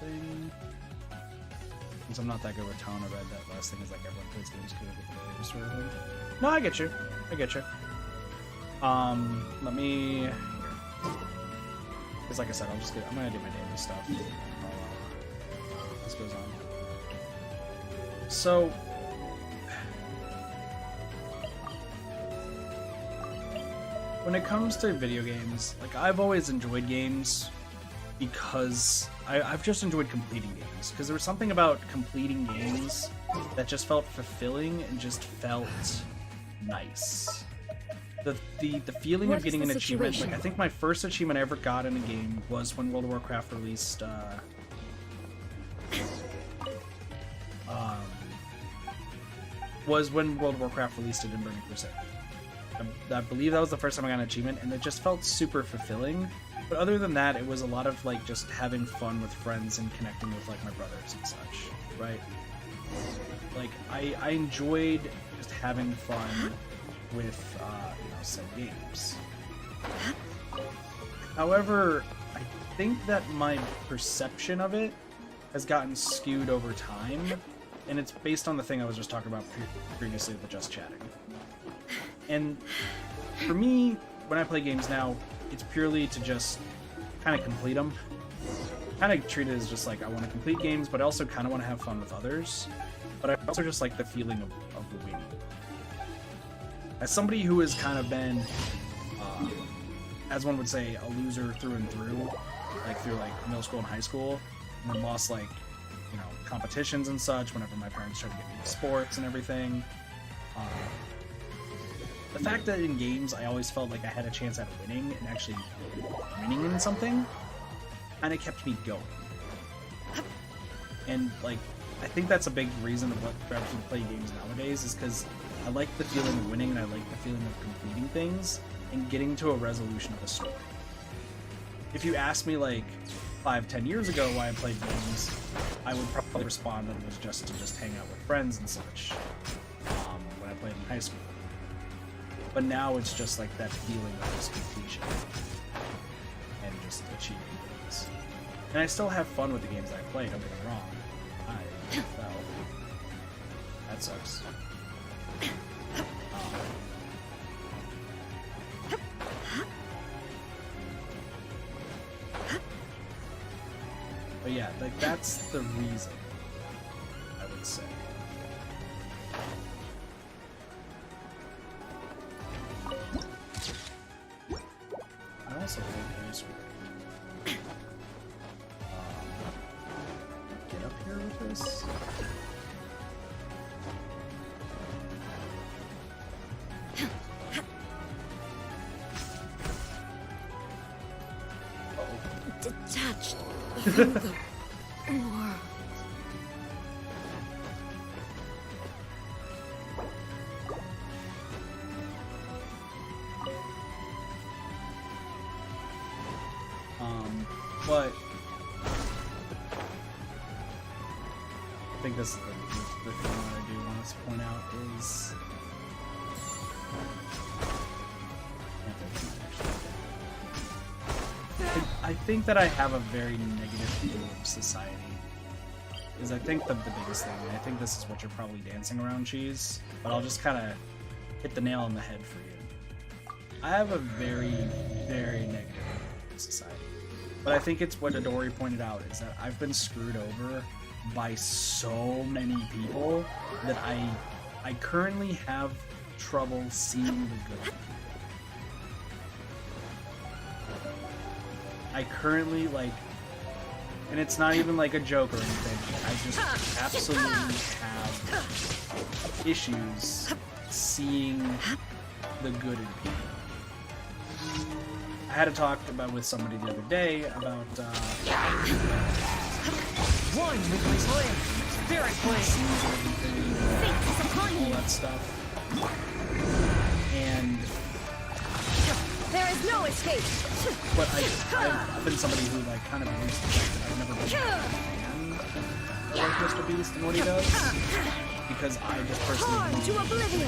thing. Since I'm not that good with tone, I read that last thing is like everyone plays games good with the waves sort of thing. No, I get you. I get you. Let me... Here. Because like I said, I'm gonna do my daily stuff. This goes on. So... When it comes to video games, like I've always enjoyed games because I've just enjoyed completing games. Because there was something about completing games that just felt fulfilling and just felt nice. The feeling of getting an achievement, like I think my first achievement I ever got in a game was when World of Warcraft released it in Burning Crusade. I believe that was the first time I got an achievement, and it just felt super fulfilling. But other than that, it was a lot of like just having fun with friends and connecting with like my brothers and such, right? Like I enjoyed just having fun with said games. However, I think that my perception of it has gotten skewed over time, and it's based on the thing I was just talking about previously with just chatting. And for me, when I play games now, it's purely to just kind of complete them. Kind of treat it as just like I want to complete games, but I also kind of want to have fun with others. But I also just like the feeling of the winning. As somebody who has kind of been, as one would say, a loser through and through, like through like middle school and high school, and then lost like, competitions and such whenever my parents tried to get me into sports and everything. The fact that in games I always felt like I had a chance at winning and actually winning in something kind of kept me going. And like, I think that's a big reason of what drives me to play games nowadays is because I like the feeling of winning and I like the feeling of completing things and getting to a resolution of a story. If you asked me like 5-10 years ago why I played games, I would probably respond that it was just to hang out with friends and such when I played in high school. But now it's just like that feeling of just completion and just achieving things. And I still have fun with the games I play, don't get me wrong. Well, that sucks. But yeah, like that's the reason, I would say. I also think there's get up here with this. Detached from the world. But I think this is the thing that I do want to point out is I think that I have a very negative view of society. Is I think the biggest thing, and I think this is what you're probably dancing around, Cheese, but I'll just kind of hit the nail on the head for you. I have a very, very negative view of society. But I think it's what Adori pointed out, is that I've been screwed over by so many people that I currently have trouble seeing the good. I currently, like, and it's not even like a joke or anything, I just absolutely have issues seeing the good in people. I had a talk with somebody the other day about One with my flame, spirit flame, all that stuff, and There is no escape. but I've been somebody who like kind of used to that I've never been a fan of like Mr. Beast and what he does, because I just personally On to oblivion.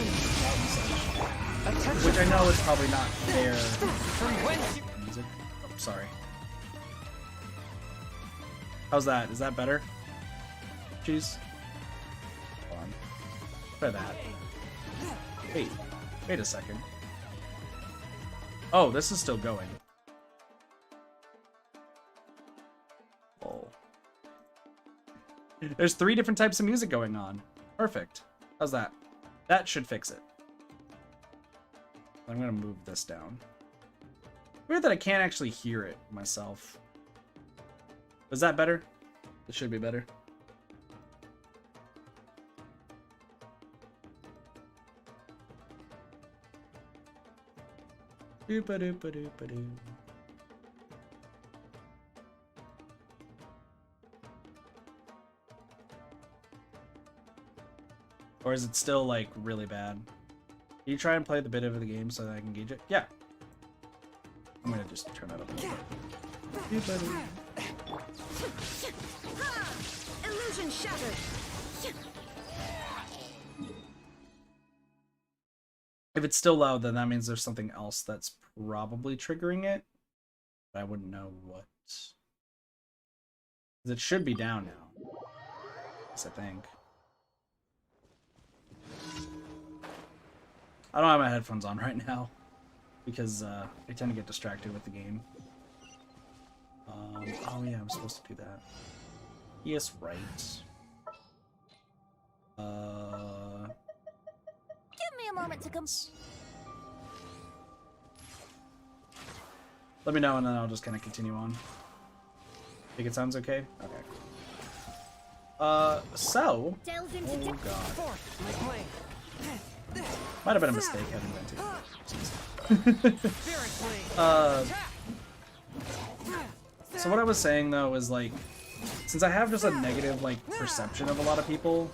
which I know is probably not fair. from whence you... Music. Oh, sorry. How's that? Is that better? Jeez. Hold on. Try that. Wait a second. Oh, this is still going. Oh. There's 3 different types of music going on. Perfect. How's that? That should fix it. I'm gonna move this down. Weird that I can't actually hear it myself. Is that better? It should be better. Doopa-doopa-doopa-doo. Or is it still, like, really bad? Can you try and play the bit of the game so that I can gauge it? Yeah. I'm gonna just turn that up a little bit. Illusion shattered. If it's still loud, then that means there's something else that's probably triggering it. But I wouldn't know what. 'Cause it should be down now. Yes, I think. I don't have my headphones on right now because I tend to get distracted with the game. Oh yeah, I'm supposed to do that. Yes, right. Give me a moment to come. Let me know and then I'll just kind of continue on. Think it sounds okay? Okay. So. Delve into Oh god. Fourth, my blade. Might have been a mistake having that too. Spirit blade. So what I was saying though is like, since I have just a negative like perception of a lot of people,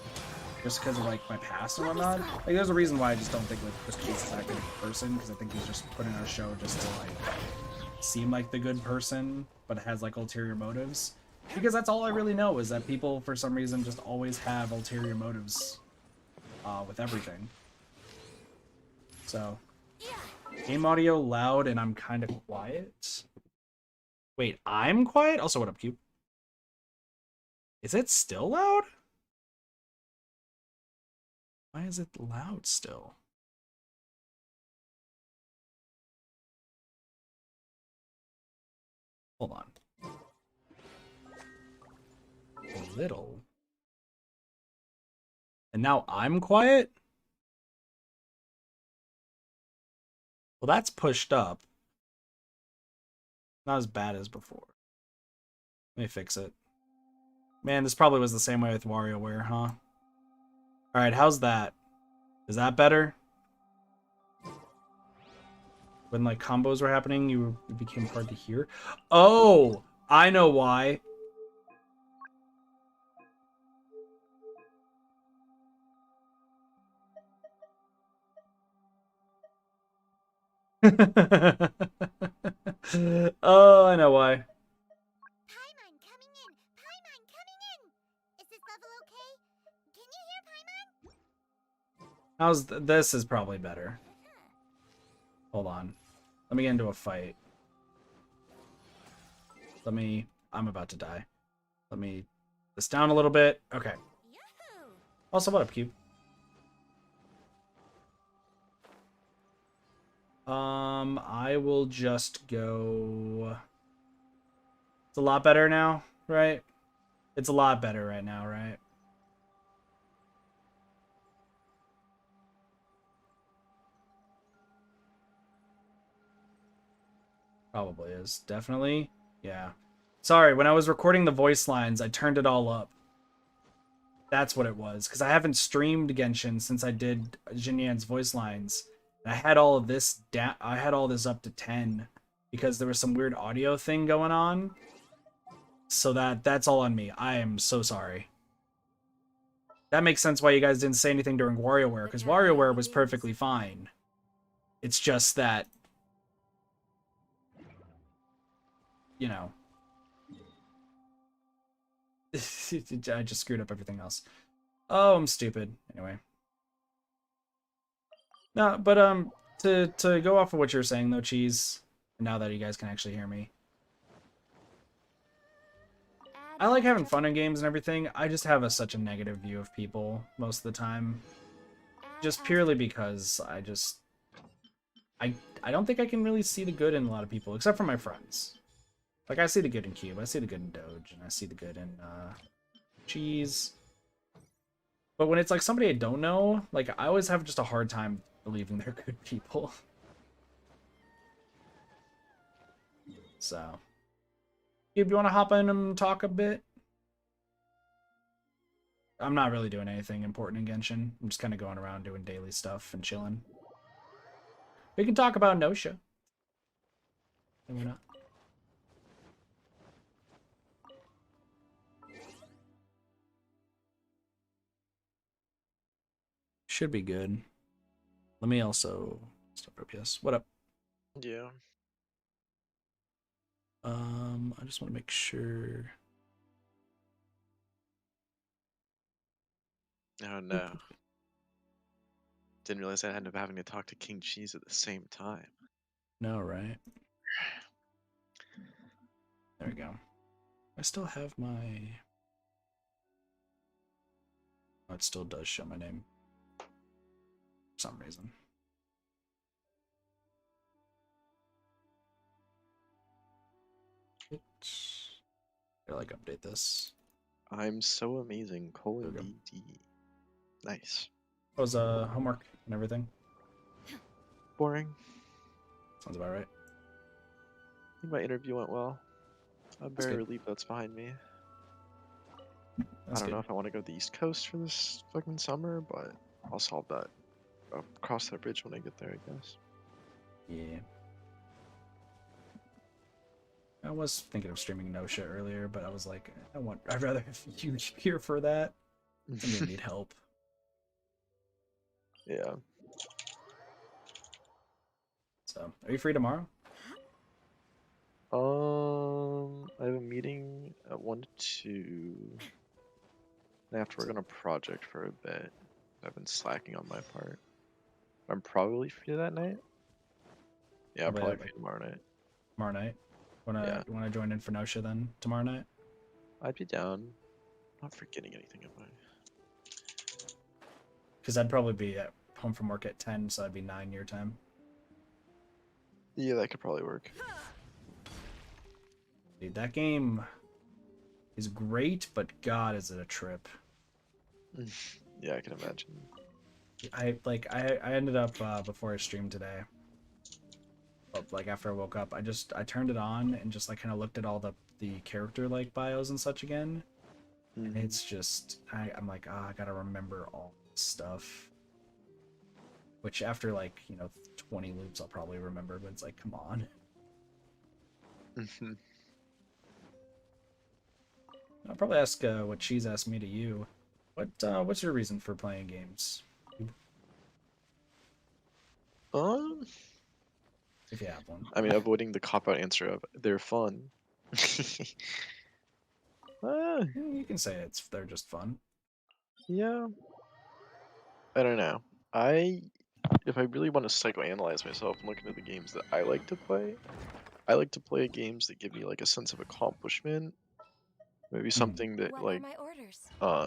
just because of like my past and whatnot, like there's a reason why I just don't think like Chris Case is that good of a person, because I think he's just put in a show just to like seem like the good person, but has like ulterior motives. Because that's all I really know is that people for some reason just always have ulterior motives with everything. So, game audio loud and I'm kind of quiet. Wait, I'm quiet? Also, what up, Cube? Is it still loud? Why is it loud still? Hold on. A little. And now I'm quiet? Well, that's pushed up. Not as bad as before. Let me fix it. Man, this probably was the same way with WarioWare, huh? Alright, how's that? Is that better? When, like, combos were happening, it became hard to hear? Oh! I know why. Oh, I know why. Paimon coming in. Paimon coming in. Is this level okay? Can you hear Paimon? This is probably better. Hold on. Let me get into a fight. I'm about to die. Let me this down a little bit. Okay. Yahoo! Also, what up, Cube? I will just go. It's a lot better now, right? It's a lot better right now, right? Probably is. Definitely. Yeah. Sorry, when I was recording the voice lines, I turned it all up. That's what it was. Because I haven't streamed Genshin since I did Jinyan's voice lines. And I had all of this I had all this up to 10 because there was some weird audio thing going on. So that's all on me. I am so sorry. That makes sense why you guys didn't say anything during WarioWare, because WarioWare was perfectly fine. It's just that, you know, I just screwed up everything else. Oh, I'm stupid. Anyway. No, but to go off of what you're saying though, Cheese, now that you guys can actually hear me. I like having fun in games and everything. I just have such a negative view of people most of the time. Just purely because I don't think I can really see the good in a lot of people, except for my friends. Like, I see the good in Cube, I see the good in Doge, and I see the good in, Cheese. But when it's, like, somebody I don't know, like, I always have just a hard time believing they're good people. So, Cube, you want to hop in and talk a bit? I'm not really doing anything important in Genshin. I'm just kind of going around doing daily stuff and chilling. We can talk about Nosha. And we're not. Should be good. Let me also start OPS. What up? Yeah. I just want to make sure. Oh no. Didn't realize I ended up having to talk to King Cheese at the same time. No, right? There we go. I still have my. Oh, it still does show my name. For some reason. Gotta like update this. I'm so amazing. Colon There we DD. Nice. What was homework and everything? Boring. Sounds about right. I think my interview went well. I'm That's very good. relieved that's behind me. That's I don't good. know if I want to go to the East Coast for this fucking summer, but I'll solve that. I'll cross that bridge when I get there, I guess. Yeah. I was thinking of streaming Nosha earlier, but I was like, I'd rather have you here for that. I'm gonna need help. Yeah. So, are you free tomorrow? I have a meeting at 1 to 2. I have to work on a project for a bit. I've been slacking on my part. I'm probably free that night. Yeah, I'm Probably probably that, free tomorrow night. Tomorrow night? Yeah. Wanna join in for Nosha then tomorrow night? I'd be down. I'm not forgetting anything in my. Because I'd probably be at home from work at 10, so that'd be 9 your time. Yeah, that could probably work. Dude, that game is great, but God, is it a trip. Yeah, I can imagine. I ended up before I streamed today. But like after I woke up, I turned it on and just like kind of looked at all the character like bios and such again. And it's just I'm like, I gotta remember all this stuff. Which after like 20 loops I'll probably remember, but it's like, come on. I'll probably ask what Cheese asked me to you. What's your reason for playing games? If you have one. I mean, avoiding the cop-out answer of they're fun. You can say they're just fun. Yeah. I don't know. If I really want to psychoanalyze myself and look into the games that I like to play games that give me like a sense of accomplishment. Maybe something that What are my orders?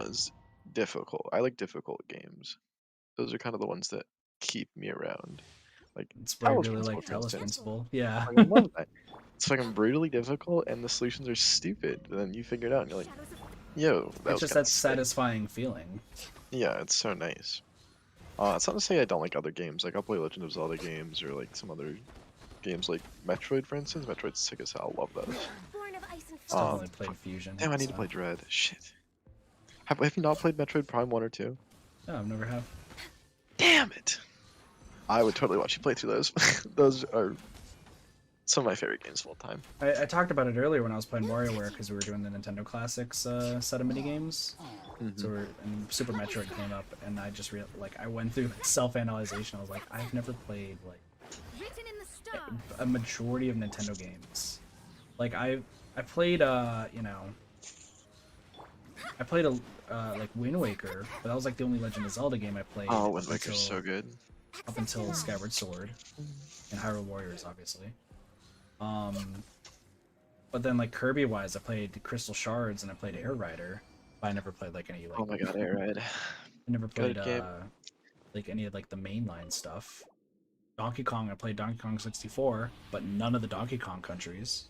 is difficult. I like difficult games. Those are kind of the ones that keep me around. Like It's why I Talos really Principle, like for Talos instance. Principle. Yeah. Like, I love that. It's fucking brutally difficult, and the solutions are stupid. And then you figure it out, and you're like, "Yo, that It's was just kinda that sick." satisfying feeling. Yeah, it's so nice. It's not to say I don't like other games. Like I'll play Legend of Zelda games or like some other games, like Metroid, for instance. Metroid's sick as hell. I love those. Born of ice and Still frost. only played Fusion. Damn, I need to play Dread. Shit. Have you not played Metroid Prime 1 or 2? No, I've never have. Damn it! I would totally watch you play through those. Those are some of my favorite games of all time. I talked about it earlier when I was playing WarioWare because we were doing the Nintendo Classics set of mini games. So and Super Metroid came up, and I just I went through self-analyzation. I was like, I've never played like Written in the stars. a majority of Nintendo games. Like I played I played like Wind Waker, but that was like the only Legend of Zelda game I played. Oh, Wind Waker's so good. Up until Skyward Sword and Hyrule Warriors, obviously. But then like Kirby wise, I played Crystal Shards and I played Air Rider. But I never played like any like Oh my god, Airhead. I never played Good game. like any of like the mainline stuff. Donkey Kong, I played Donkey Kong 64, but none of the Donkey Kong countries.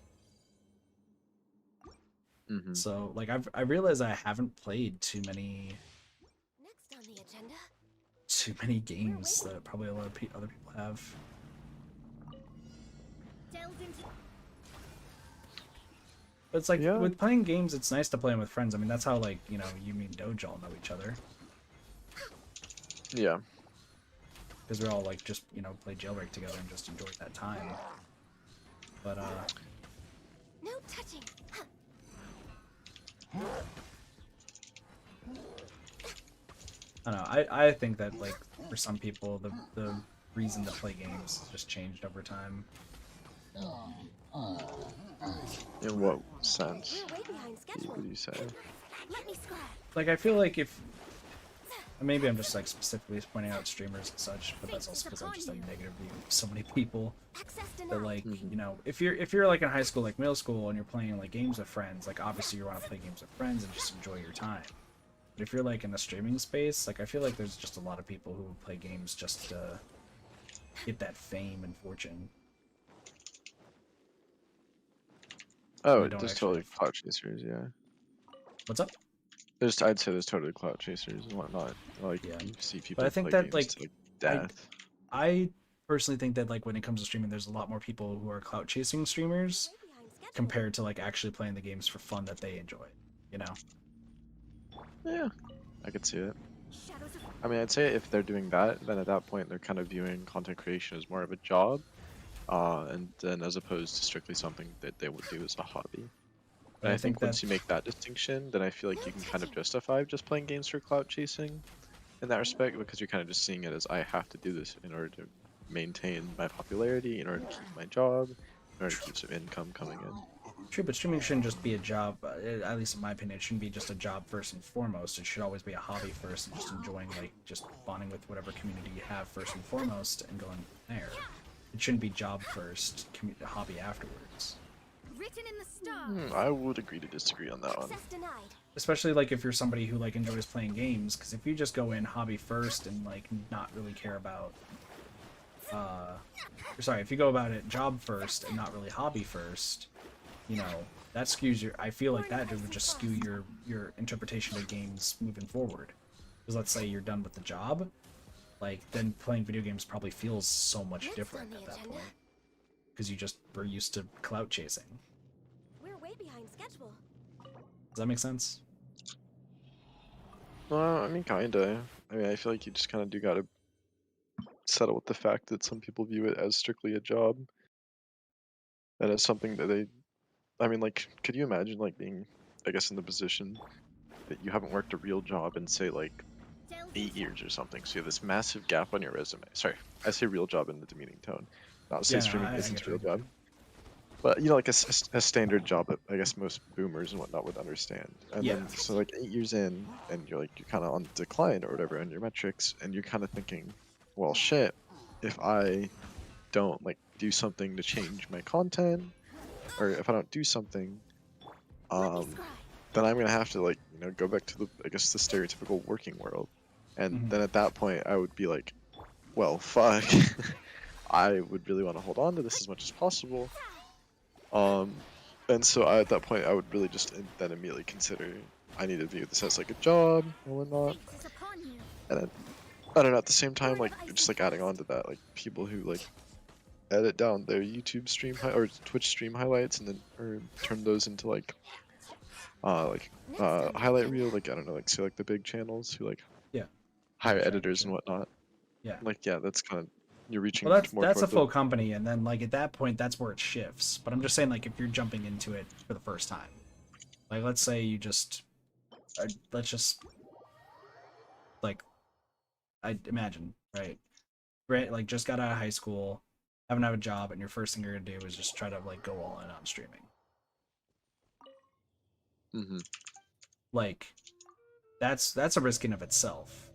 Mm-hmm. So like I realize I haven't played too many Next on the agenda. games that probably a lot of other people have. Delves into But it's like Yeah. with playing games, it's nice to play them with friends. I mean, that's how like you and Dojo all know each other Yeah. because we're all like just play Jailbreak together and just enjoy that time. But no touching. I don't know. I think that like for some people the reason to play games just changed over time. In what sense? We're way behind What schedule. would you say? Let me scrap. Like I feel like if maybe I'm just like specifically pointing out streamers and such, but that's also because I just have negative view of so many people. Access But denied. like if you're like in high school, like middle school, and you're playing like games with friends, like obviously you want to play games with friends and just enjoy your time. But if you're like in the streaming space, like I feel like there's just a lot of people who play games just to get that fame and fortune. Oh, They don't there's actually totally have- clout chasers, yeah. What's up? I'd say there's totally clout chasers and whatnot. Like, Yeah. you see people I think play that, games like, to, like, death. I personally think that like when it comes to streaming, there's a lot more people who are clout chasing streamers Way behind schedule. compared to like actually playing the games for fun that they enjoy. You know? Yeah, I could see it. Shadows of I mean, I'd say if they're doing that, then at that point they're kind of viewing content creation as more of a job, and then as opposed to strictly something that they would do as a hobby. But And I I think think once that you make that distinction, then I feel like you can kind of justify just playing games for clout chasing in that respect, because you're kind of just seeing it as I have to do this in order to maintain my popularity, in order to keep my job, in order to keep some income coming in. true, but streaming shouldn't just be a job. At least in my opinion, it shouldn't be just a job first and foremost. It should always be a hobby first, and just enjoying like just bonding with whatever community you have first and foremost, and going from there. It shouldn't be job first, hobby afterwards. written in the stars. I would agree to disagree on that one. Access denied. Especially like if you're somebody who like enjoys playing games, because if you just go in hobby first and like not really care about if you go about it job first and not really hobby first, that skews your I feel like that would just skew your interpretation of games moving forward. Because let's say you're done with the job, like then playing video games probably feels so much different at that point. Because you just were used to clout chasing. We're way behind schedule. Does that make sense? Well, I mean, kinda. I mean, I feel like you just kind of do gotta settle with the fact that some people view it as strictly a job, and as something that they. I mean, like, could you imagine like being, I guess, in the position that you haven't worked a real job in say like Delves 8 into years or something, so you have this massive gap on your resume. Sorry, I say real job in the demeaning tone. Not to say Yeah, no, streaming I isn't get a real you, I get job. But like a standard job that I guess most boomers and whatnot would understand. And Yeah. then so like 8 years in, and you're kind of on decline or whatever on your metrics, and you're kind of thinking, well, shit, if I don't like do something to change my content, or if I don't do something, let me scry. then I'm gonna have to like go back to the I guess the stereotypical working world, and Mhm. then at that point I would be like, well, fuck, I would really want to hold on to this as much as possible. And so at that point I would really just then immediately consider I need to view this as like a job and whatnot. Fate is upon you. And then, I don't know, at the same time, like just like adding on to that, like people who like edit down their YouTube stream or Twitch stream highlights and then or turn those into like highlight reel, like I don't know, like say like the big channels who like Yeah. hire Sure, editors sure. and whatnot. Yeah. Like that's kind of you're reaching Well, more that's a toward full company, and then like at that point, that's where it shifts. But I'm just saying, like, if you're jumping into it for the first time, like let's say you just, let's just, like, I imagine, right, like just got out of high school, haven't have a job, and your first thing you're gonna do is just try to like go all in on streaming. Like, that's a risk in of itself.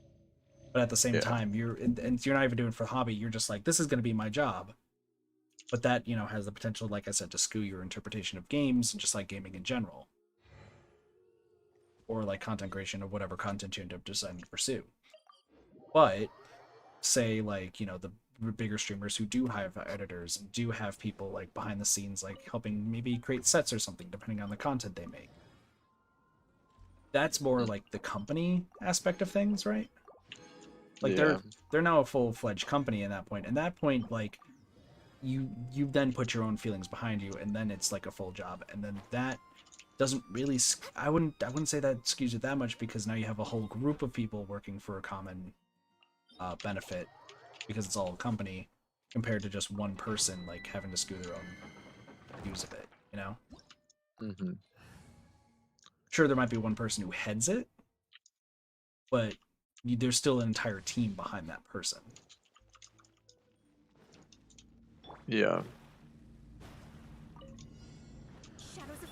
But at the same Yeah. time, and you're not even doing it for hobby. You're just like, this is gonna be my job. But that, you know, has the potential, like I said, to skew your interpretation of games, just like gaming in general. Or like content creation of whatever content you end up deciding to pursue. But say like, you know, the bigger streamers who do have editors and do have people like behind the scenes like helping maybe create sets or something depending on the content they make. That's more like the company aspect of things, right? Like Yeah. they're now a full-fledged company at that point. And that point, like you then put your own feelings behind you, and then it's like a full job. And then that doesn't really, I wouldn't say that skews it that much, because now you have a whole group of people working for a common benefit, because it's all a company, compared to just one person like having to skew their own views of it, you know? Mm-hmm. Sure, there might be one person who heads it, but there's still an entire team behind that person. Yeah. Shadows of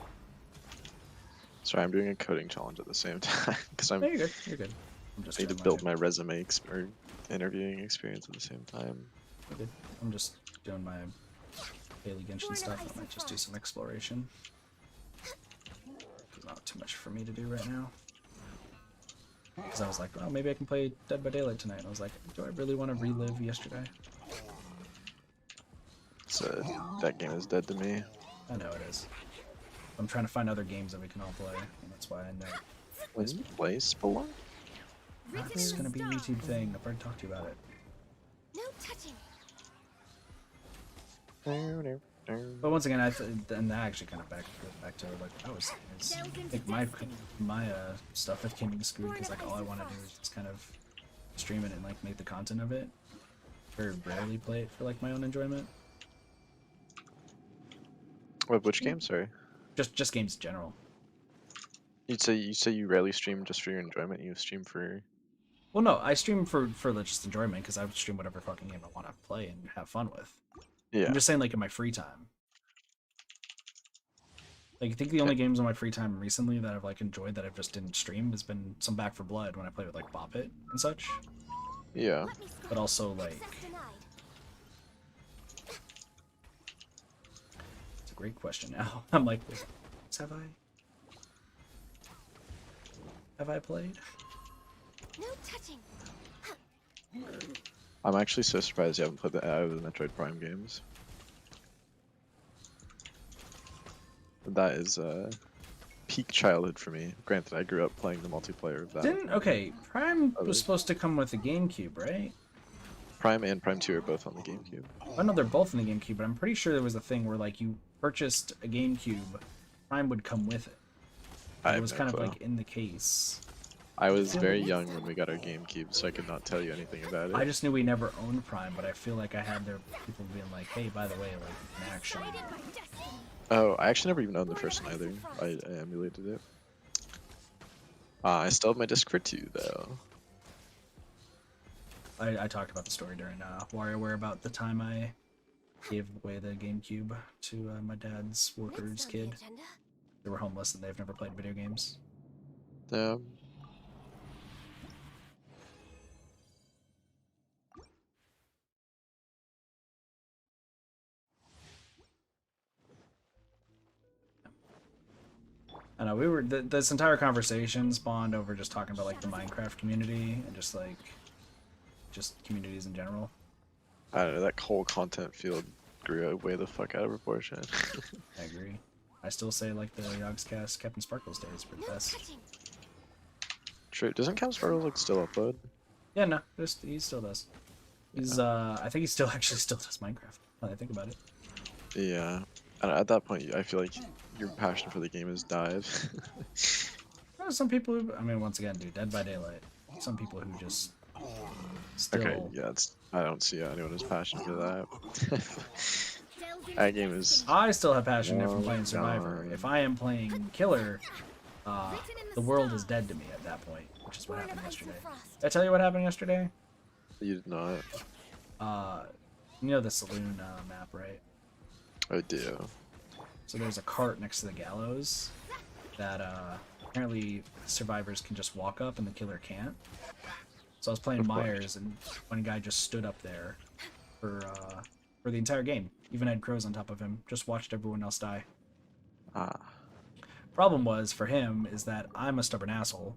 Sorry, I'm doing a coding challenge at the same time because I'm No, you're good. You're good. I'm just need to doing build my resume or interviewing experience at the same time. You're good. I'm just doing my daily Genshin stuff. I might just do some exploration. There's not too much for me to do right now. Because I was like, well, maybe I can play Dead by Daylight tonight. And I was like, do I really want to relive yesterday? So that game is dead to me. I know it is. I'm trying to find other games that we can all play, and that's why I know. When you play Spelunk? That's gonna be a YouTube thing. I've already talked to you about it. no touching. But once again, and that actually kind of back to like I think my stuff with gaming screwed, because like all I want to do is just kind of stream it and like make the content of it. Very rarely play it for like my own enjoyment. Wait, which game? Sorry. Just games in general. You say you rarely stream just for your enjoyment. You stream for. Well, no, I stream for just enjoyment, because I would stream whatever fucking game I want to play and have fun with. Yeah. I'm just saying, like in my free time. Like I think the only games on my free time recently that I've like enjoyed that I've just didn't stream has been some Back for Blood when I play with like Bop It and such. Yeah. But also like it's a great question now. I'm like, wait, have I played? No touching. I'm actually so surprised you haven't played the Metroid Prime games. That is peak childhood for me. Granted, I grew up playing the multiplayer of that. Okay, Prime was supposed to come with the GameCube, right? Prime and Prime 2 are both on the GameCube. I know they're both in the GameCube, but I'm pretty sure there was a thing where like you purchased a GameCube, Prime would come with it. I It have was no kind of clue. like in the case. I was very young when we got our GameCube, so I could not tell you anything about it. I just knew we never owned Prime, but I feel like I had people being like, hey, by the way, like, in action. Oh, I actually never even owned the first one either. I emulated it. I still have my disc for 2 though. I talked about the story during WarioWare about the time I gave away the GameCube to my dad's worker's kid. They were homeless and they've never played video games. Yeah. I know we were this entire conversation spawned over just talking about like the Minecraft community and just communities in general. I don't know, that whole content field grew way the fuck out of proportion. I agree. I still say like the Yogscast Captain Sparkles days were the best. True. Doesn't Captain Sparkles like still upload? Yeah, no, he still does. He's I think he still does Minecraft. Now that I think about it. Yeah. And at that point, I feel like your passion for the game has died. Some people who, I mean, once again, dude, Dead by Daylight. Some people who just still. Okay, yeah, I don't see anyone who's passionate for that. That game is. I still have passion Oh from playing my Survivor. God. If I am playing Killer, the world is dead to me at that point, which is what happened yesterday. Did I tell you what happened yesterday? You did not. You know the saloon map, right? I do. So there's a cart next to the gallows that apparently survivors can just walk up and the killer can't. So I was playing Of course. Myers and one guy just stood up there for for the entire game. Even had crows on top of him. Just watched everyone else die. Ah. Problem was, for him, is that I'm a stubborn asshole.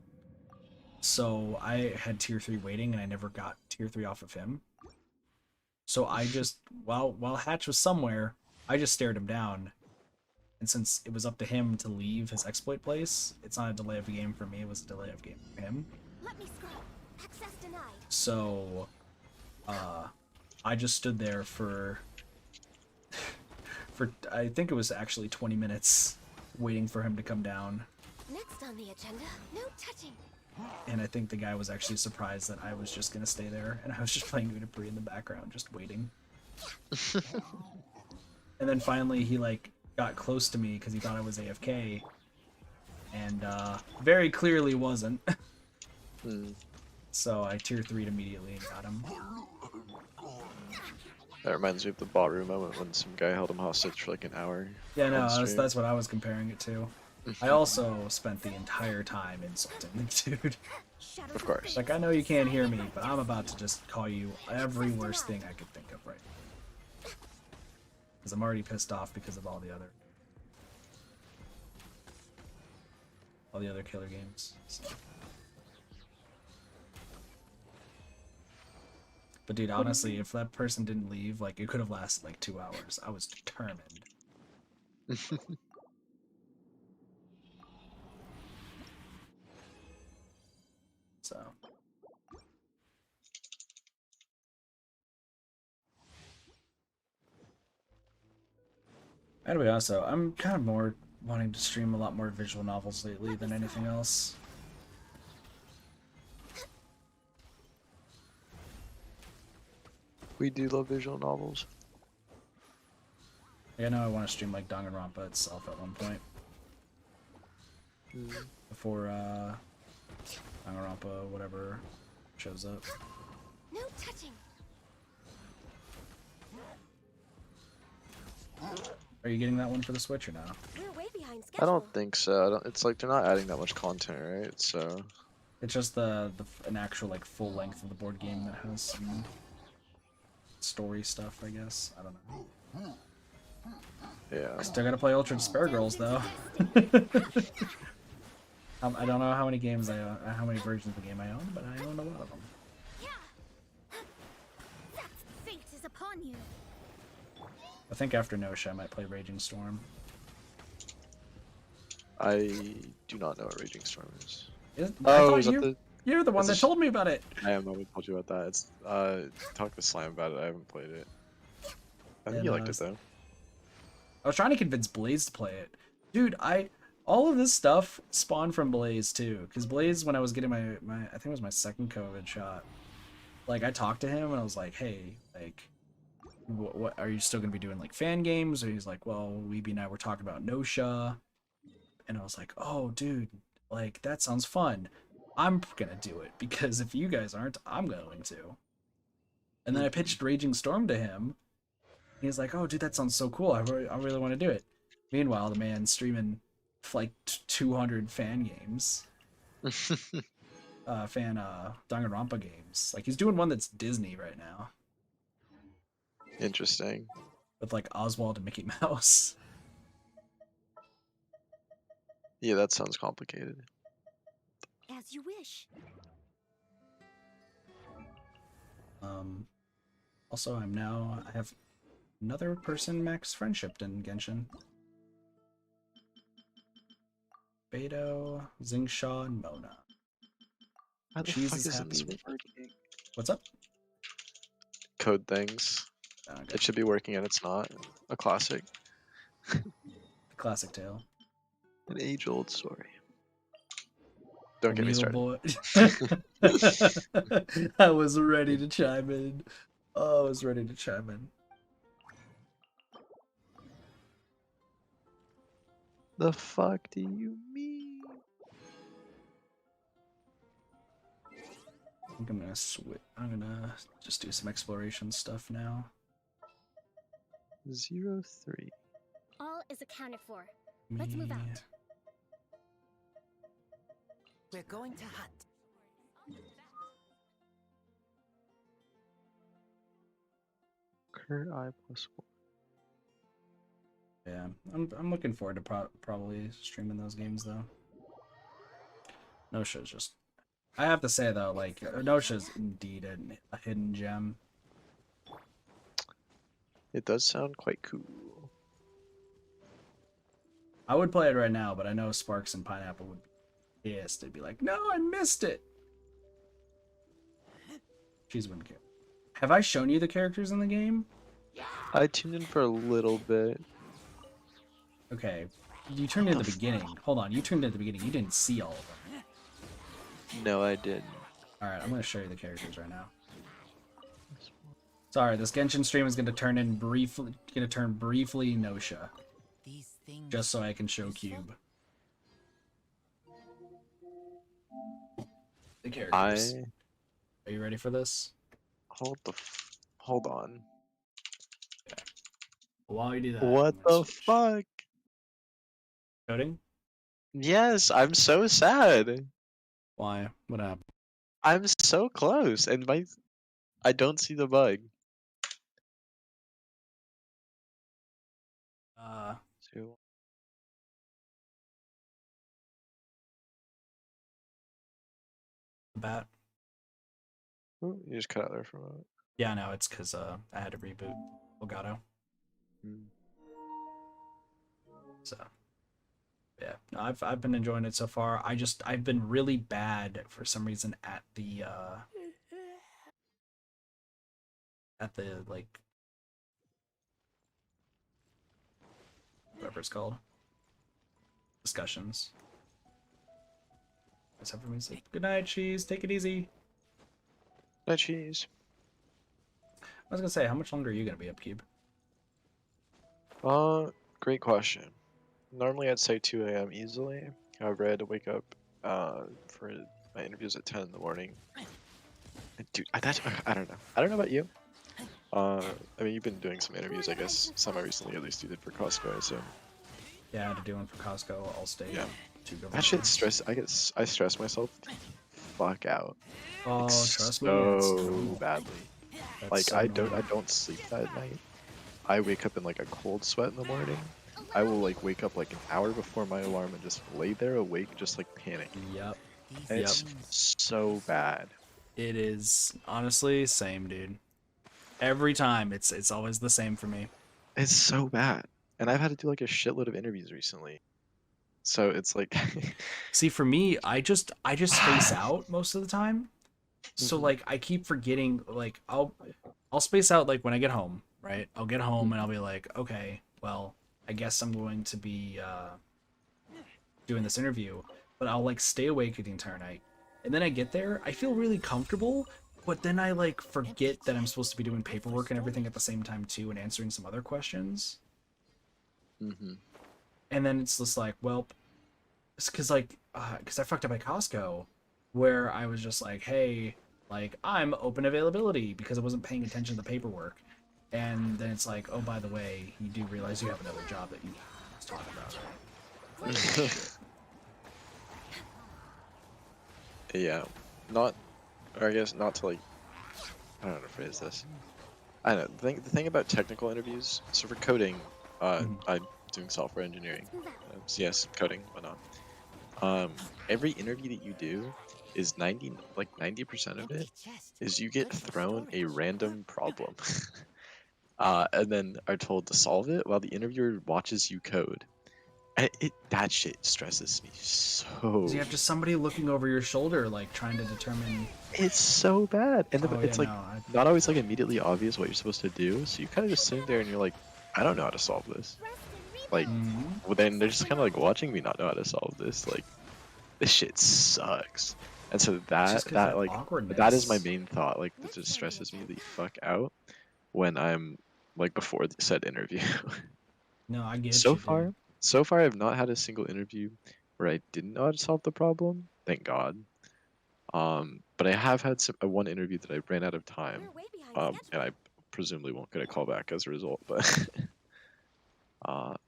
So I had tier 3 waiting, and I never got tier 3 off of him. So I just, while Hatch was somewhere, I just stared him down. And since it was up to him to leave his exploit place, it's not a delay of a game for me, it was a delay of game for him. Let me scroll. Access denied. So, I just stood there for I think it was actually 20 minutes waiting for him to come down. Next on the agenda, no touching. And I think the guy was actually surprised that I was just gonna stay there, and I was just playing Udapri in the background, just waiting. And then finally he like got close to me because he thought I was AFK, and very clearly wasn't. So I tier 3'd immediately and got him. That reminds me of the bot room moment when some guy held him hostage for like an hour. Yeah, no, on stream. that's what I was comparing it to. I also spent the entire time insulting the dude. Of course. Like, I know you can't hear me, but I'm about to just call you every worst thing I could think of right now. Because I'm already pissed off because of all the other killer games. So. But dude, honestly, if that person didn't leave, like, it could have lasted like 2 hours. I was determined. So. Anyway, also, I'm kind of more wanting to stream a lot more visual novels lately than anything else. We do love visual novels. I know I want to stream like Danganronpa itself at one point. Before Danganronpa whatever shows up. No touching. Are you getting that one for the Switch or no? We're way behind I schedule. don't think so. It's like they're not adding that much content, right? So It's just an actual like full length of the board game that has some story stuff, I guess. I don't know. yeah. Still gotta play Ultra Despair Girls though. I don't know how many games how many versions of the game I own, but I own a lot of them. Fate is upon you. I think after Nosha I might play Raging Storm. I do not know what Raging Storm is. I Oh, thought is that the? you're the one is that this- told me about it. I have not told you about that. It's talk to Slam about it. I haven't played it. I think Yeah, you no, liked it though. I was trying to convince Blaze to play it. Dude, all of this stuff spawned from Blaze too. Because Blaze, when I was getting my I think it was my second COVID shot, like I talked to him and I was like, hey, like, what are you still gonna be doing like fan games? Or he's like, well, Weeby and I were talking about Nosha. And I was like, oh dude, like that sounds fun. I'm gonna do it because if you guys aren't, I'm going to. And then I pitched Raging Storm to him. He's like, oh, dude, that sounds so cool. I really want to do it. Meanwhile, the man's streaming like 200 fan games. Danganronpa games. Like, he's doing one that's Disney right now. Interesting. With, like, Oswald and Mickey Mouse. Yeah, that sounds complicated. As you wish. Also, I have another person max friendshiped in Genshin. Beto, Zingshaw, and Mona. How the Cheese fuck is isn't this happy. working? What's up? Code things. Okay. It should be working and it's not. A classic. Classic tale. An age-old story. Don't get me Weasel started. boy. I was ready to chime in. Oh, I was ready to chime in. The fuck do you mean? I think I'm gonna switch. I'm gonna just do some exploration stuff now. 03. All is accounted for. Let's move out. We're going to hunt. Her eye plus one. Yeah, I'm looking forward to probably streaming those games though. Nosha's just. I have to say though, like Nosha's indeed a hidden gem. It does sound quite cool. I would play it right now, but I know Sparks and Pineapple would be pissed. They'd be like, "No, I missed it." Cheese wouldn't care. Have I shown you the characters in the game? I tuned in for a little bit. Okay, you turned in at the beginning. Hold on, you turned in at the beginning. You didn't see all of them. No, I didn't. All right, I'm gonna show you the characters right now. Sorry, this Genshin stream is gonna turn briefly Nosha, These things just so I can show Cube the characters. Are you ready for this? Hold on. While you do that, What I'm gonna the switch. fuck? Coding? Yes, I'm so sad. Why? What happened? I'm so close, and I don't see the bug. Two. The bat. Ooh, you just cut out there for a moment. Yeah, no, it's because I had to reboot Elgato. Hmm. So yeah, no, I've been enjoying it so far. I've been really bad for some reason at the like whatever it's called, discussions. Except for me, say, good night, cheese. Take it easy. No cheese. I was gonna say, how much longer are you gonna be up, Cube? Great question. Normally I'd say 2 a.m. easily. However, I had to wake up for my interviews at 10 in the morning. And dude, I don't know. I don't know about you. I mean, you've been doing some interviews, I guess, semi-recently, at least you did for Costco, I assume. Yeah, I had to do one for Costco, Allstate. Yeah. Two government That shit ones. I stress myself the fuck out. Oh, Like, trust me, so it's normal. badly. That's Like so I normal. don't sleep that night. I wake up in like a cold sweat in the morning. I will like wake up like an hour before my alarm and just lay there awake, just like panicking. Yep. these And it's things so bad. It is honestly same, dude. Every time it's always the same for me. It's so bad. And I've had to do like a shitload of interviews recently. So it's like See, for me, I just space out most of the time. So Mhm. like I keep forgetting, like I'll space out like when I get home, right? I'll get home and I'll be like, okay, well, I guess I'm going to be doing this interview, but I'll like stay awake the entire night. And then I get there, I feel really comfortable, but then I like forget that I'm supposed to be doing paperwork and everything at the same time too and answering some other questions. Mhm. And then it's just like, well, it's because like because I fucked up at Costco where I was just like, hey, like I'm open availability because I wasn't paying attention to the paperwork. And then it's like, oh, by the way, you do realize you have another job that you was talking about, right? Like, shit. Yeah. Not or I guess not to like I don't know how to phrase this. I don't know. The thing about technical interviews, so for coding, Mhm. I'm doing software engineering. So yes, coding, whatnot. Every interview that you do is 90% of it is you get thrown a random problem. And then are told to solve it while the interviewer watches you code. And that shit stresses me so. 'Cause you have just somebody looking over your shoulder, like trying to determine. It's so bad, and Oh it's yeah, like no, not always like immediately obvious what you're supposed to do. So you kind of just sitting there and you're like, I don't know how to solve this. Like, Mhm. well, then they're just kind of like watching me not know how to solve this. Like, this shit sucks. And so It's that just 'cause that like awkwardness. that is my main thought. Like, that just stresses me the fuck out when I'm like before the said interview. No, I get So you, dude. far, so far, I've not had a single interview where I didn't know how to solve the problem. Thank God. But I have had one interview that I ran out of time. We're way behind And I schedule. presumably won't get a call back as a result. But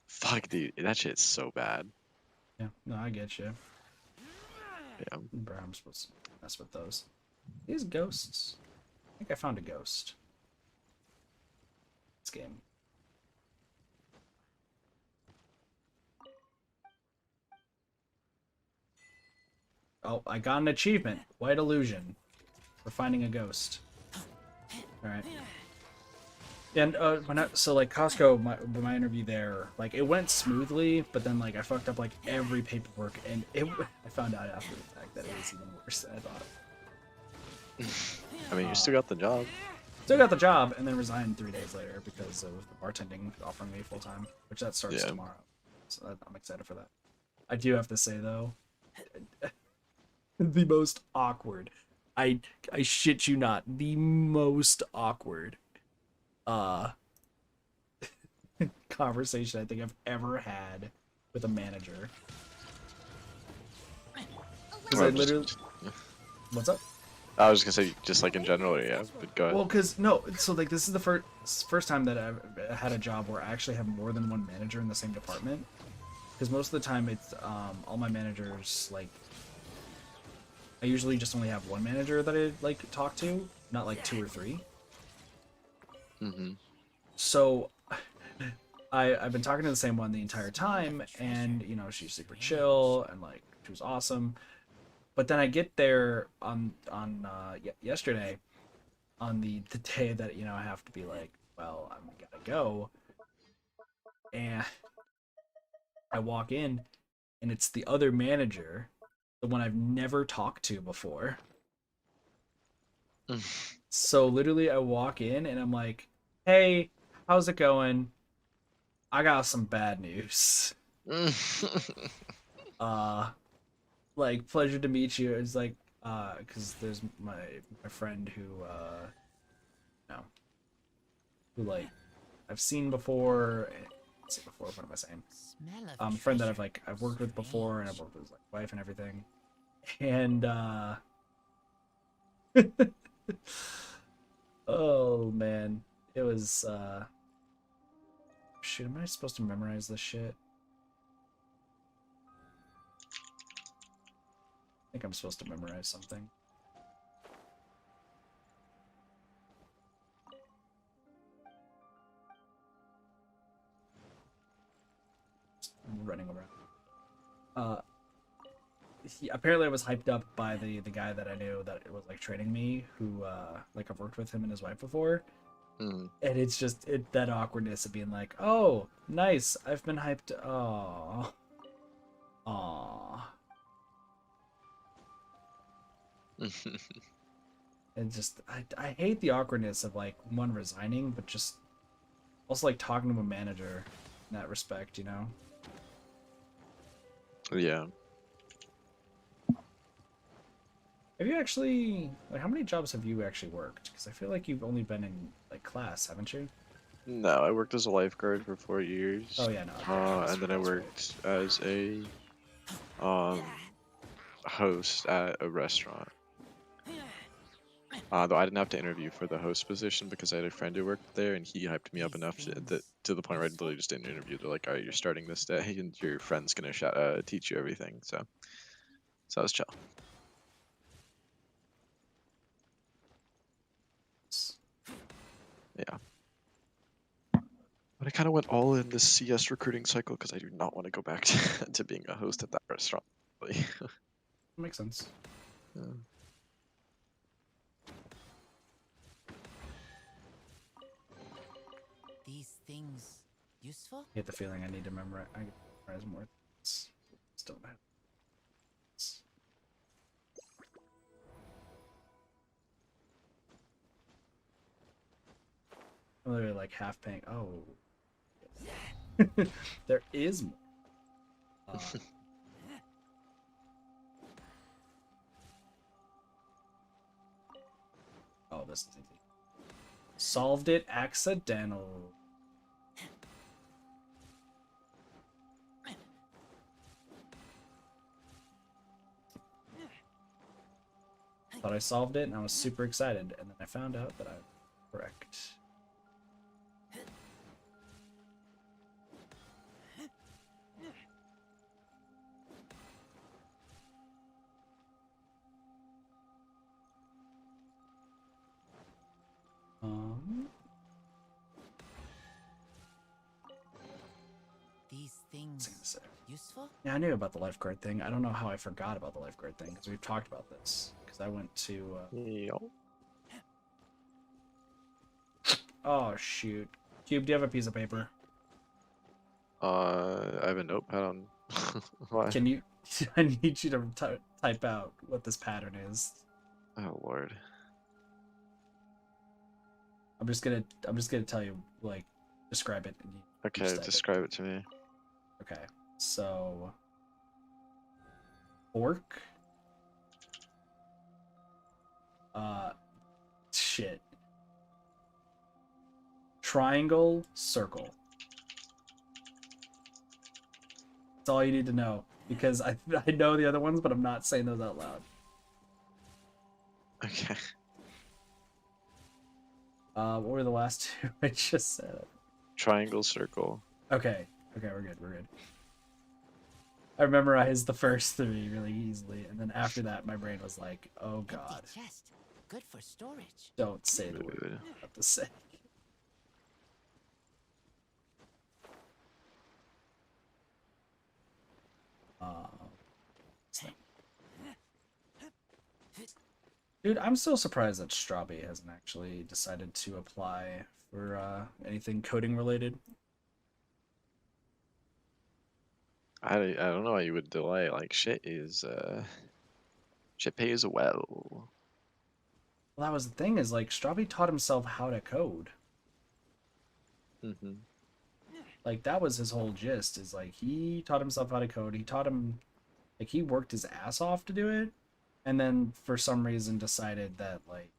fuck, dude, that shit's so bad. Yeah, no, I get you. Yeah. Bro, I'm supposed to mess with those. These ghosts. I think I found a ghost. this game. Oh, I got an achievement. White illusion. For finding a ghost. Alright. And so like Costco, my interview there, like it went smoothly, but then like I fucked up like every paperwork, and I found out after the fact that it was even worse than I thought. I mean, you still got the job. Still got the job, and then resigned 3 days later because of the bartending offering me full time, which that starts tomorrow. So I'm excited for that. I do have to say though, the most awkward. I shit you not, the most awkward conversation I think I've ever had with a manager. Because I literally... What's up? I was gonna say, just like in general, yeah, but go ahead. Well, because, no, so like this is the first time that I've had a job where I actually have more than one manager in the same department. Because most of the time it's, all my managers, like, I usually just only have one manager that I, like, talk to, not like 2 or 3. Mm-hmm. So, I've been talking to the same one the entire time, and, you know, she's super chill, and, like, she was awesome. But then I get there on yesterday, on the day that, you know, I have to be like, well, I'm gotta go. And I walk in, and it's the other manager, the one I've never talked to before. So literally I walk in, and I'm like, hey, how's it going? I got some bad news. Like, pleasure to meet you. It's like, because there's my friend who, no, who, like, I've seen before. Let's see, before, what am I saying? A friend that I've worked with before, and I've worked with his, like, wife and everything. And, oh, man. It was, shoot, am I supposed to memorize this shit? I think I'm supposed to memorize something. Just running around. Apparently I was hyped up by the guy that I knew that was like training me, who like I've worked with him and his wife before. And it's just that awkwardness of being like, oh, nice, I've been hyped. Oh, and just I hate the awkwardness of like one resigning, but just also like talking to a manager in that respect, you know? Yeah. Have you actually, like, how many jobs have you actually worked? Because I feel like you've only been in like class, haven't you? No, I worked as a lifeguard for 4 years. Oh yeah, no. And then I worked as a host at a restaurant. Though I didn't have to interview for the host position because I had a friend who worked there, and he hyped me up enough to the point where I literally just didn't interview. They're like, "All right, you're starting this day, and your friend's gonna teach you everything." So that was chill. Yeah. But I kind of went all in this CS recruiting cycle because I do not want to go back to being a host at that restaurant. Makes sense. Yeah. These things useful? I get the feeling I need to memorize more. Still bad. I'm literally like half paying. Oh, there is more. Oh, this is easy. Solved it accidental. Thought I solved it, and I was super excited, and then I found out that I was correct. things gonna say? useful? Yeah, I knew about the lifeguard thing. I don't know how I forgot about the lifeguard thing because we've talked about this. Because I went to. Yo. Oh shoot, Cube, do you have a piece of paper? I have a notepad on. Why? Can you? I need you to type out what this pattern is. Oh lord. I'm just gonna tell you, like, describe it. And you Okay, just type describe it to me. Okay, so fork. Shit. Triangle, circle. That's all you need to know because I know the other ones, but I'm not saying those out loud. Okay. What were the last two I just said? Triangle, circle. Okay, we're good. I memorized the first three really easily, and then after that, my brain was like, "Oh God, Empty chest. Good for storage. don't say the word Good. I'm about to say." So- Dude, I'm still surprised that Strabe hasn't actually decided to apply for anything coding related. I don't know why you would delay. Like shit pays well. Well, that was the thing is like Strabe taught himself how to code. Mm-hmm. Like that was his whole gist. Is like he taught himself how to code. He taught him, like he worked his ass off to do it, and then for some reason decided that like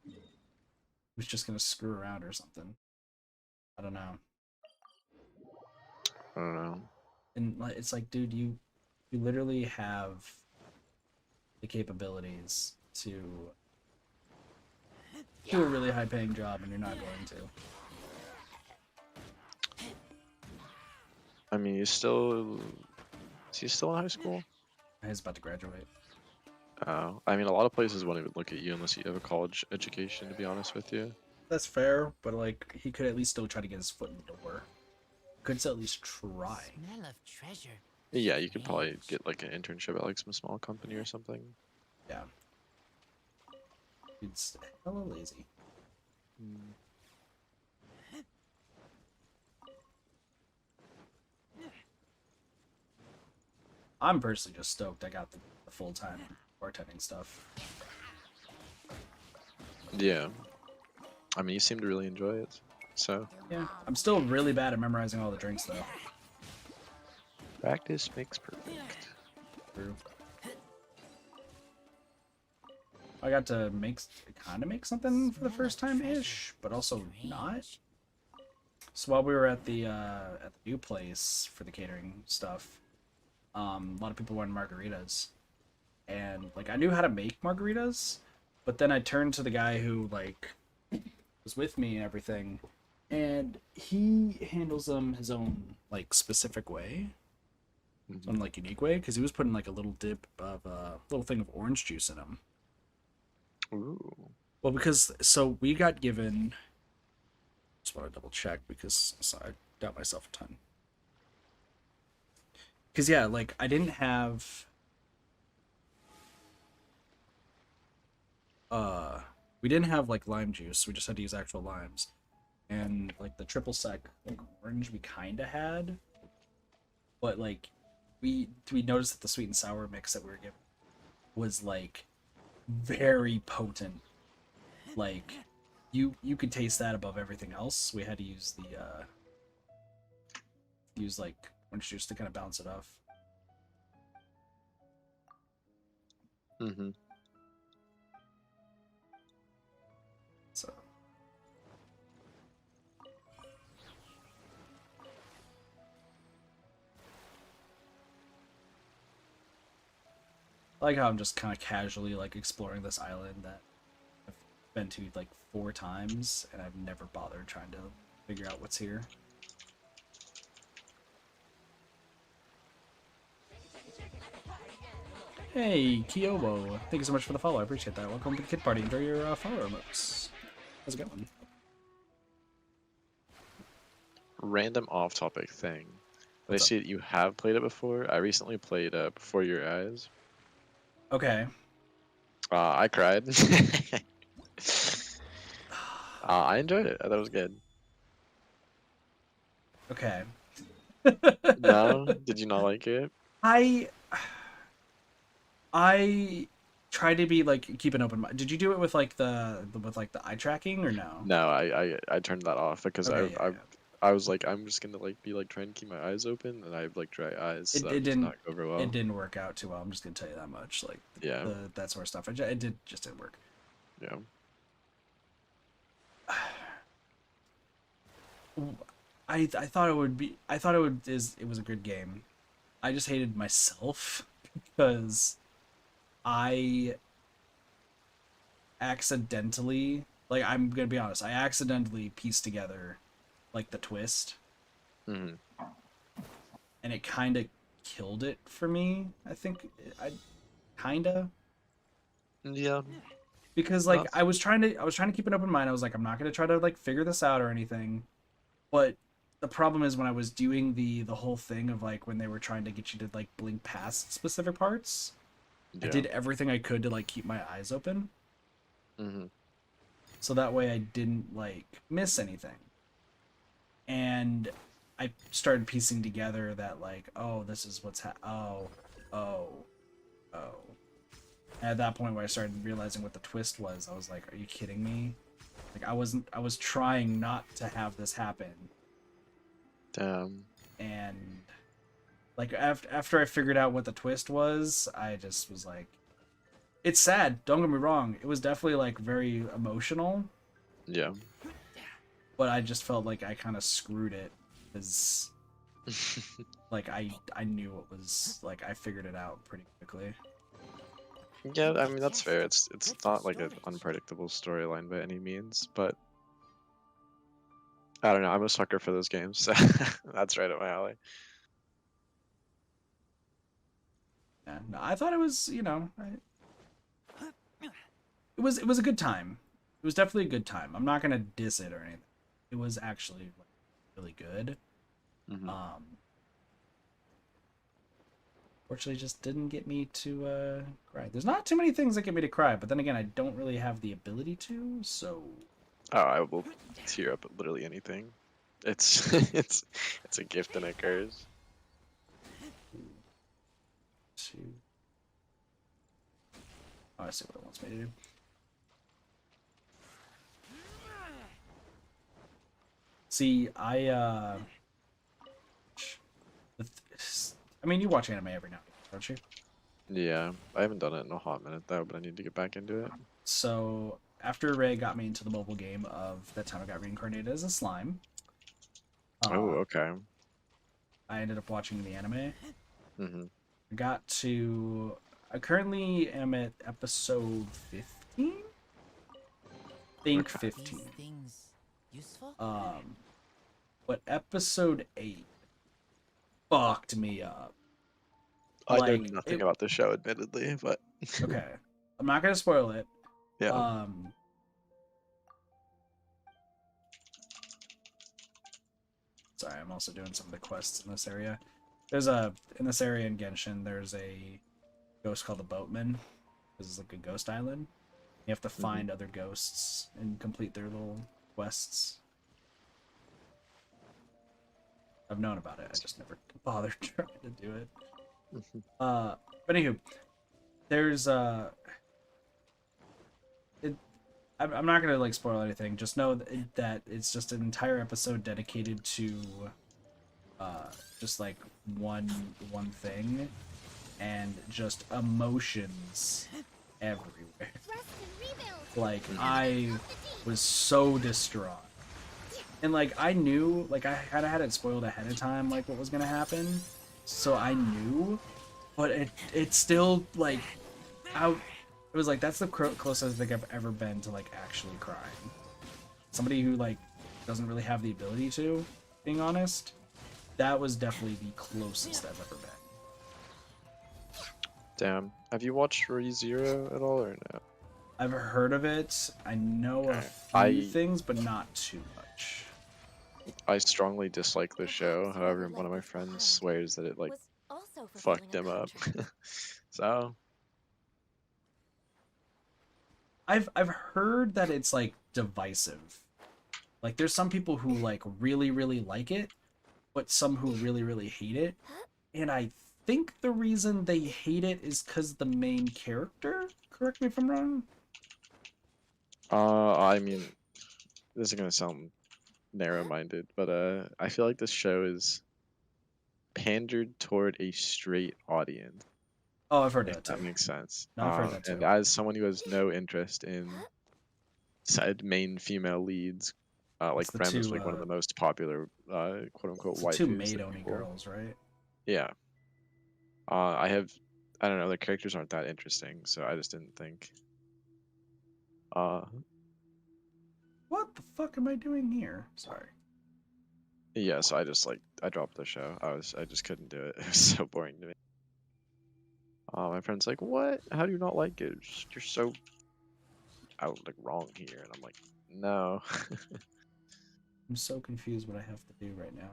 he was just gonna screw around or something. I don't know. I don't know. And like it's like, dude, you literally have the capabilities to do a really high paying job, and you're not going to. I mean, is he still in high school? He's about to graduate. Oh, I mean, a lot of places won't even look at you unless you have a college education. To be honest with you. That's fair, but like he could at least still try to get his foot in the door. Could still at least try. Smell of treasure. Yeah, you could probably get like an internship at like some small company or something. Yeah. It's hella lazy. I'm personally just stoked I got the full-time bartending stuff. Yeah. I mean, you seem to really enjoy it. So Yeah. I'm still really bad at memorizing all the drinks though. practice makes perfect. True. I got to kind of make something for the first time-ish, but also not. So while we were at the new place for the catering stuff, a lot of people wanted margaritas, and like I knew how to make margaritas, but then I turned to the guy who like was with me and everything, and he handles them his own like specific way, his own like unique way, because he was putting like a little dip of little thing of orange juice in them. Ooh. Well, because so we got given. Just want to double check because I doubt myself a ton. Because yeah, like I didn't have. We didn't have like lime juice. We just had to use actual limes, and like the triple sec like orange we kind of had, but like we noticed that the sweet and sour mix that we were given was like very potent. Like you could taste that above everything else. We had to use the use like orange juice to kind of balance it off. Mm-hmm. So I like how I'm just kind of casually like exploring this island that I've been to like 4 times and I've never bothered trying to figure out what's here. Hey, Kyobo. Thank you so much for the follow. I appreciate that. Welcome to the kid party. Enjoy your follow emotes. How's it going? Random off-topic thing. I What's up? see that you have played it before. I recently played Before Your Eyes. Okay. I cried. I enjoyed it. I thought it was good. Okay. No, did you not like it? I I try to be like keep an open mind. Did you do it with like with like the eye tracking or no? No, I turned that off because Okay, yeah, yeah. I was like I'm just gonna like be like trying to keep my eyes open and I have like dry eyes, so It, that it does didn't not go over it well. didn't work out too well. I'm just gonna tell you that much. Like Yeah, the that sort of stuff. It did just didn't work. yeah. I thought it would be I thought it was a good game. I just hated myself because I accidentally, like, I'm gonna be honest, I accidentally pieced together like the twist, Hmm. and it kind of killed it for me. I think I kind of, Yeah, because like that's I was trying to keep an open mind. I was like, I'm not gonna try to like figure this out or anything. But the problem is when I was doing the whole thing of like when they were trying to get you to like blink past specific parts, I yeah. did everything I could to like keep my eyes open, Hmm. so that way I didn't like miss anything. And I started piecing together that like, oh, this is what's oh, oh. And at that point where I started realizing what the twist was, I was like, are you kidding me? Like I was trying not to have this happen. Damn. And like after I figured out what the twist was, I just was like, it's sad, don't get me wrong. It was definitely like very emotional, Yeah. but I just felt like I kind of screwed it because like I knew it was like I figured it out pretty quickly. Yeah, I mean that's fair. It's not like an unpredictable storyline by any means, but I don't know. I'm a sucker for those games, so that's right up my alley. Yeah, no, I thought it was, it was a good time. It was definitely a good time. I'm not gonna diss it or anything. It was actually like, really good. Hmm. Um, Fortunately, just didn't get me to cry. There's not too many things that get me to cry, but then again, I don't really have the ability to. So Oh, I will tear up at literally anything. It's it's a gift and a curse. to, oh, I see what it wants me to do. See, I mean, you watch anime every now and then, don't you? Yeah, I haven't done it in a hot minute though, but I need to get back into it. So after Ray got me into the mobile game of that time I got reincarnated as a slime, Oh, uh, okay. I ended up watching the anime. Hmm. I got to. I currently am at episode 15. Think Okay. 15. These things useful? But episode 8 fucked me up. I know Like nothing it. about the show, admittedly, but Okay, I'm not gonna spoil it. yeah. Um, Sorry, I'm also doing some of the quests in this area. There's a in this area in Genshin. There's a ghost called the Boatman. This is like a ghost island. You have to find other ghosts and complete their little quests. I've known about it. I just never bothered trying to do it. Mhm. But anywho, there's I'm not gonna like spoil anything. Just know that it's just an entire episode dedicated to just like one thing, and just emotions everywhere. Rest and rebuild. Like I was so distraught. And like I knew, like I had it spoiled ahead of time, like what was gonna happen, so I knew, but it still like, it was like that's the closest I think I've ever been to like actually crying. Somebody who like doesn't really have the ability to, being honest, that was definitely the closest I've ever been. Damn. Have you watched ReZero at all or no? I've heard of it. I know a Okay. few things, but not too much. I strongly dislike the show. However, one of my friends swears that it like fucked him up. So I've heard that it's like divisive. Like there's some people who like really really like it, but some who really really hate it. And I think the reason they hate it is cuz the main character, correct me if I'm wrong. I mean, this is gonna sound narrow-minded, but I feel like this show is pandered toward a straight audience, Oh, I've heard if that that too. makes sense. No, I've heard that And too. as someone who has no interest in said main female leads, It's like Rem is like one of the most popular quote unquote the two waifus that maid-only people. girls, right? Yeah. I don't know, the characters aren't that interesting, so I just didn't think. Uh, What the fuck am I doing here? Sorry. yeah, so I dropped the show. I just couldn't do it. It was so boring to me. My friend's like, "What? How do you not like it? You're so out like wrong here," and I'm like, "No." I'm so confused what I have to do right now.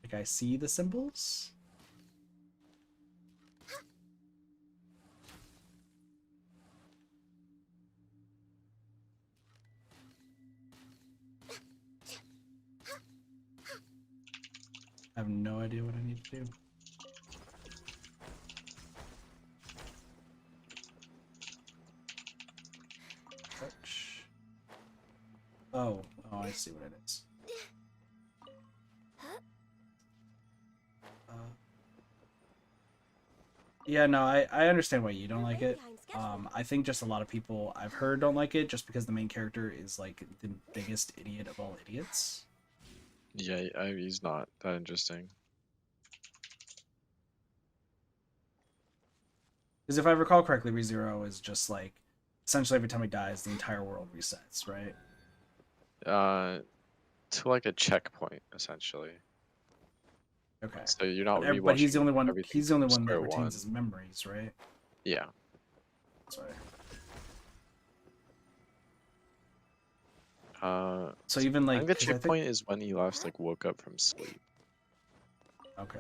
Like I see the symbols. I have no idea what I need to do. Touch. Oh, I see what it is. Yeah, no, I understand why you don't like it. I think just a lot of people I've heard don't like it just because the main character is like the biggest idiot of all idiots. Yeah, he's not that interesting. Because if I recall correctly, ReZero is just like essentially every time he dies, the entire world resets, right? To like a checkpoint essentially. Okay. So you're not But he's the rewatching only one. everything He's the only from one that square retains one. his memories, right? Yeah. Sorry. Uh, So even I like, think the 'cause I think checkpoint is when he last like woke up from sleep. okay.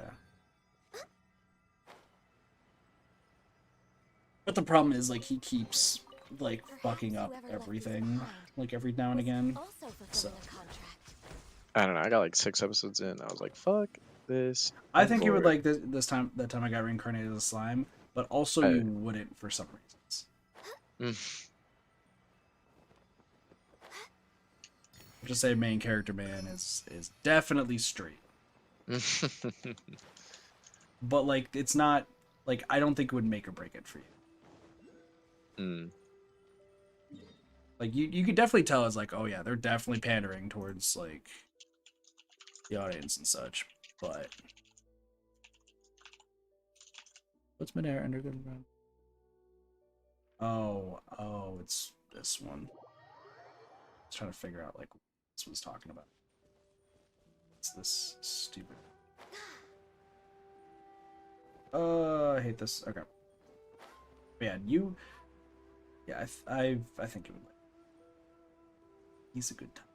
But the problem is like he keeps like fucking up everything like every now and again. So I don't know. I got like 6 episodes in. I was like, "Fuck this." I I'm think you would bored. like this time that time I got reincarnated as a slime, but also Hey. you wouldn't for some reasons. Just say main character man is definitely straight. But like it's not like I don't think it would make or break it for you. Like you could definitely tell it's like, oh yeah, they're definitely pandering towards like the audience and such. But what's midair underground? Oh, it's this one. I was trying to figure out like what this was talking about. It's this stupid. I hate this. Okay. Man, you. Yeah, I think it would. He's a good time.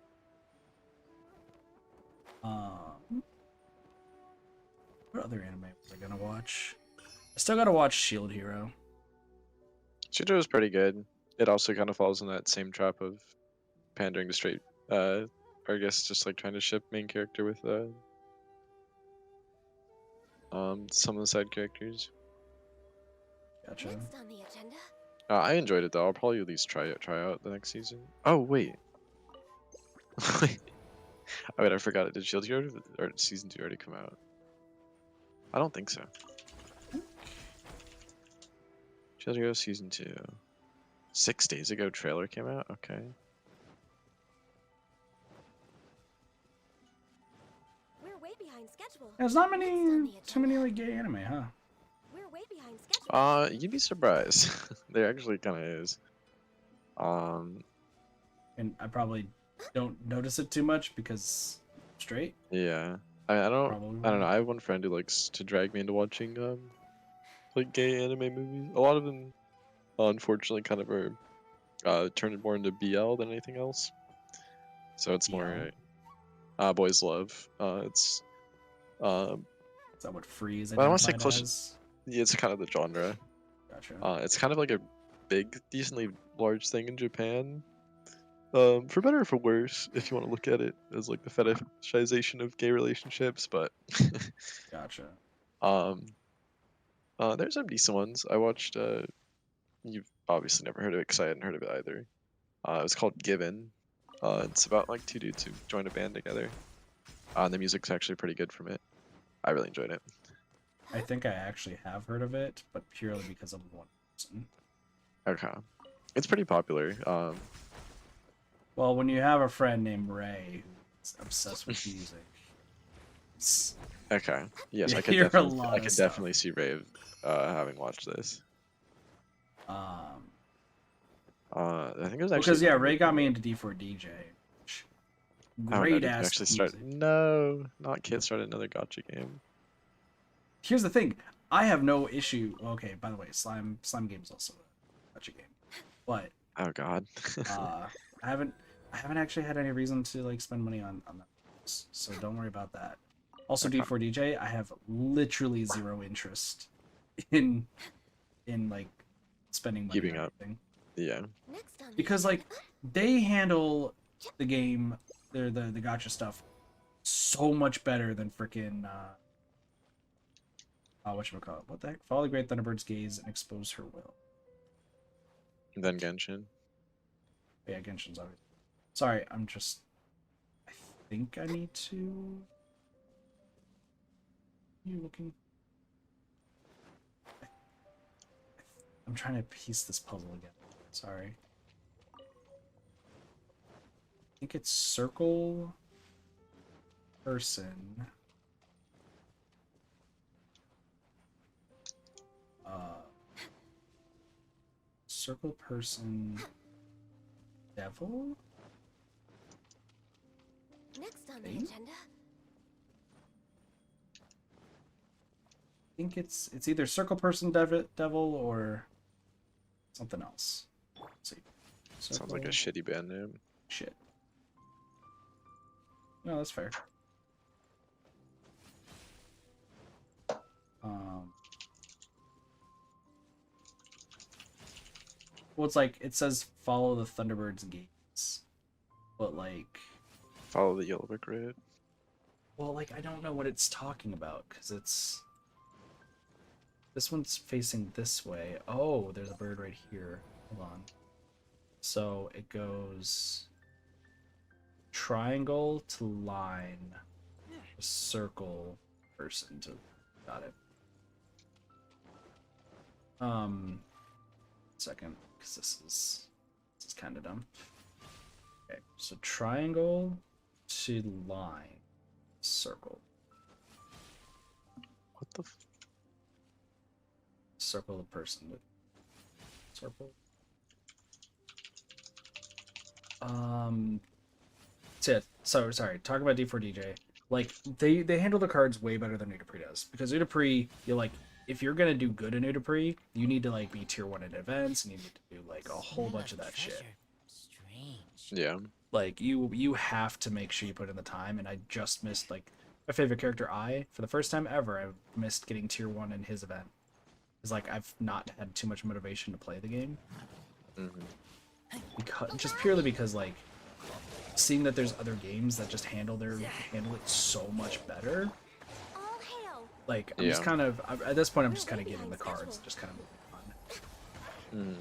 What other anime was I gonna watch? I still gotta watch Shield Hero. Shoujo is pretty good. It also kind of falls in that same trap of pandering to straight, or I guess just like trying to ship main character with some of the side characters. Gotcha. I enjoyed it though. I'll probably at least try out the next season. Oh wait, wait, I forgot it. Did Shield Hero or season 2 already come out? I don't think so. Shield Hero season 2. 6 days ago, trailer came out. Okay. We're way behind schedule. There's not too many like gay anime, huh? We're way behind schedule. You'd be surprised. There actually kind of is. And I probably don't notice it too much because I'm straight. Yeah. I don't know. I have one friend who likes to drag me into watching like gay anime movies. A lot of them, unfortunately, kind of are turned more into BL than anything else. So it's Yeah. more boys love. It's Is that what Free is I don't wanna say identified close- as? yeah, it's kind of the genre. Gotcha. It's kind of like a big, decently large thing in Japan. For better or for worse, if you want to look at it as like the fetishization of gay relationships, but Gotcha. um, there's some decent ones. I watched. You've obviously never heard of it because I hadn't heard of it either. It was called Given. It's about like two dudes who join a band together. And the music's actually pretty good from it. I really enjoyed it. I think I actually have heard of it, but purely because of one person. Okay, it's pretty popular. Well, when you have a friend named Ray who's obsessed with music, Okay, yes, You I could hear a definitely, lot I of could stuff. definitely see Rave having watched this. I think it was actually because yeah, Ray got me into D4DJ. Oh, no, Great did you ass actually music. start? No, not Kit started another Gacha game. Here's the thing, I have no issue. Okay, by the way, Slime Game is also such a game, but Oh God. I haven't actually had any reason to like spend money on that, so don't worry about that. Also, Okay. D4DJ, I have literally zero interest in like spending money Keeping on up. anything. Yeah. Next on the Because like they handle the game, the gacha stuff so much better than freaking whatchamacallit, what the heck? Follow the Great Thunderbird's gaze and expose her will. And then Genshin. Yeah, Genshin's obvious. Sorry, I'm just, I think I need to. You looking? I'm trying to piece this puzzle again. Sorry. I think it's circle person. Circle person devil? next on the Thing? agenda. I think it's either circle person devil or something else. Let's see. Sounds like a Circle- shitty band name. Shit. No, that's fair. Well, it's like it says follow the Thunderbird's gates, but like, Follow the Yellow Brick Road. well, like I don't know what it's talking about because it's this one's facing this way. Oh, there's a bird right here. Hold on. So it goes triangle to line, circle person to. Got it. Second, because this is kind of dumb. Okay, so triangle to line, circle, What the? circle the person. Circle. So sorry. Talk about D4DJ. Like they handle the cards way better than Udapri does because Udapri, you like. If you're gonna do good in Udapri, you need to like be tier 1 in events, and you need to do like a whole bunch of that shit. Strange. Yeah. Like you have to make sure you put in the time, and I just missed like my favorite character. For the first time ever, I missed getting tier 1 in his event. It's like I've not had too much motivation to play the game because just purely because like seeing that there's other games that just handle it so much better. All hail. Like I'm just kind of at this point I'm just kind of getting the cards, just kind of moving on.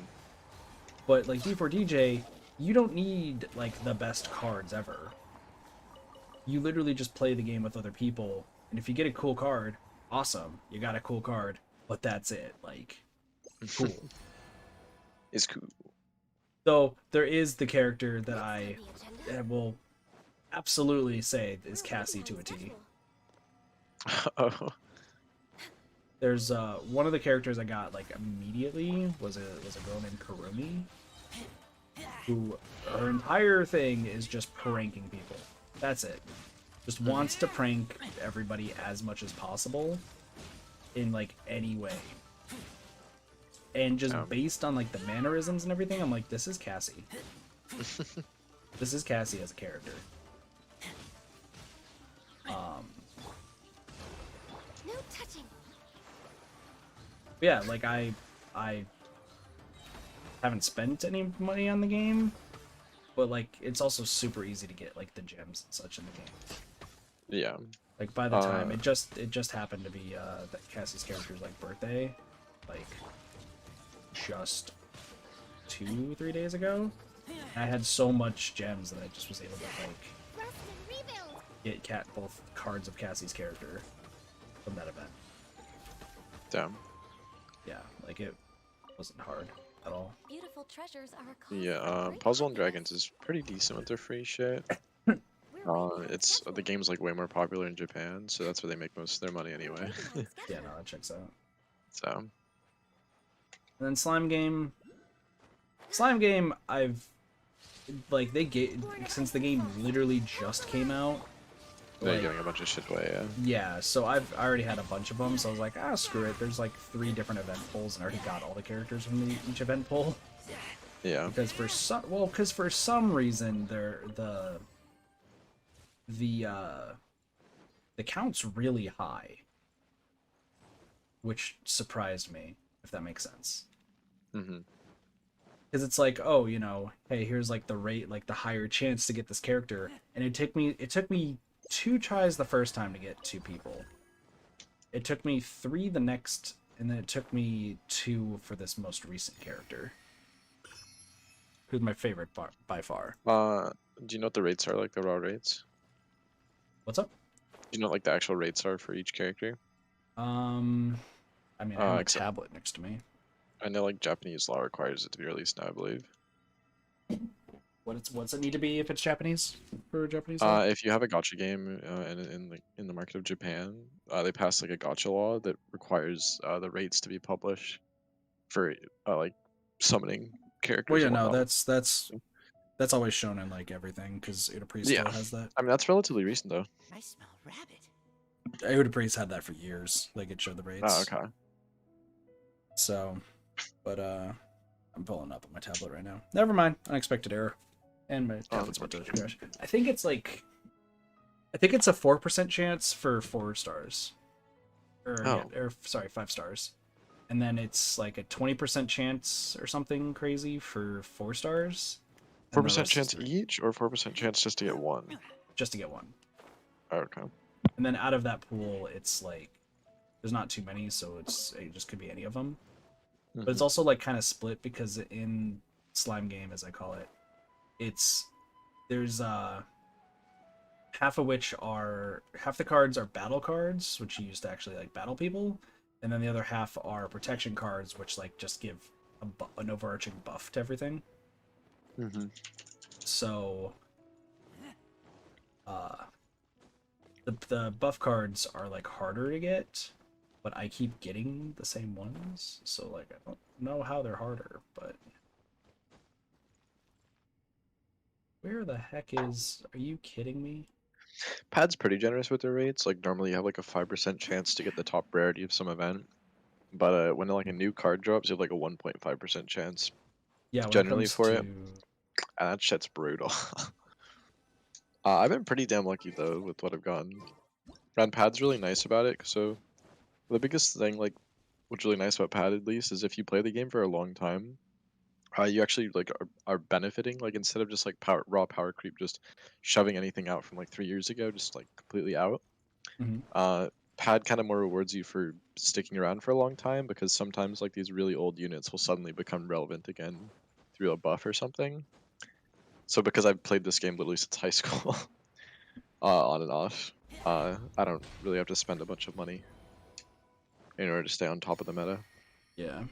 But like D4DJ, you don't need like the best cards ever. You literally just play the game with other people, and if you get a cool card, awesome, you got a cool card, but that's it. Like, cool. It's cool. Though there is the character that I Next on the agenda. will absolutely say is Cassie to a T. Oh. There's one of the characters I got like immediately was a girl named Kurumi, who her entire thing is just pranking people. That's it. Just wants to prank everybody as much as possible in like any way. And just based on like the mannerisms and everything, I'm like, this is Cassie. This is Cassie as a character. No touching. Yeah, like I haven't spent any money on the game, but like it's also super easy to get like the gems and such in the game. Yeah. Like by the time it just happened to be that Cassie's character's like birthday, like just 2-3 days ago. And I had so much gems that I just was able to like Rest and rebuild. get both cards of Cassie's character from that event. Damn. Yeah, like it wasn't hard at all. Beautiful treasures are a cause Yeah. for great Puzzle and happiness. Dragons is pretty decent with their free shit. We're waiting on It's the schedule. game's like way more popular in Japan, so that's where they make most of their money We're anyway. waiting on Yeah, schedule. no, that checks out. So And then Slime Game, I've like they gave since the game literally just came out. they're Like, giving a bunch of shit away. Yeah. yeah, so I already had a bunch of them, so I was like, screw it. There's like 3 different event pulls, and I already got all the characters from each event pull. Yeah. Because for some reason the count's really high, which surprised me, if that makes sense. Mm-hmm. Because it's like, oh, you know, hey, here's like the rate, like the higher chance to get this character, and it took me 2 tries the first time to get 2 people. It took me 3 the next, and then it took me 2 for this most recent character, who's my favorite by far. Do you know what the rates are, like the raw rates? What's up? Do you know what, like the actual rates are for each character? I mean, I have a Except tablet next to me. I know like Japanese law requires it to be released now, I believe. What's it need to be if it's Japanese for Japanese law? If you have a Gacha game in the market of Japan, they passed like a Gacha law that requires the rates to be published for like summoning Well, characters yeah, and no, whatnot. that's always shown in like everything because Uda Priest Yeah. still has that. I mean that's relatively recent though. I smell rabbit. Uda Priest had that for years. Like it showed the rates. Oh, okay. So, but I'm pulling up on my tablet right now. Never mind, unexpected error, and my tablet's about to crash. I think it's a 4% chance for 4 stars, or Oh. or sorry, 5 stars, and then it's like a 20% chance or something crazy for 4 stars. and the 4% rest is chance 3, each, or 4% chance just to get one? just to get 1. Oh, okay. And then out of that pool, it's like there's not too many, so it just could be any of them. But it's also like kind of split because in Slime Game, as I call it, there's half the cards are battle cards, which you use to actually like battle people, and then the other half are protection cards, which like just give an overarching buff to everything. Mm-hmm. So the buff cards are like harder to get, but I keep getting the same ones, so like I don't know how they're harder, but where the heck are you kidding me? Pad's pretty generous with their rates. Like normally you have like a 5% chance to get the top rarity of some event, but when like a new card drops, you have like a 1.5% chance Yeah, when it generally comes for to it, and that shit's brutal. I've been pretty damn lucky though with what I've gotten. And Pad's really nice about it. So the biggest thing, like, what's really nice about Pad at least, is if you play the game for a long time, you actually like are benefiting. Like instead of just like raw power creep, just shoving anything out from like 3 years ago, just like completely out. Mhm. Pad kind of more rewards you for sticking around for a long time because sometimes like these really old units will suddenly become relevant again through a buff or something. So because I've played this game literally since high school, on and off, I don't really have to spend a bunch of money in order to stay on top of the meta. Yeah.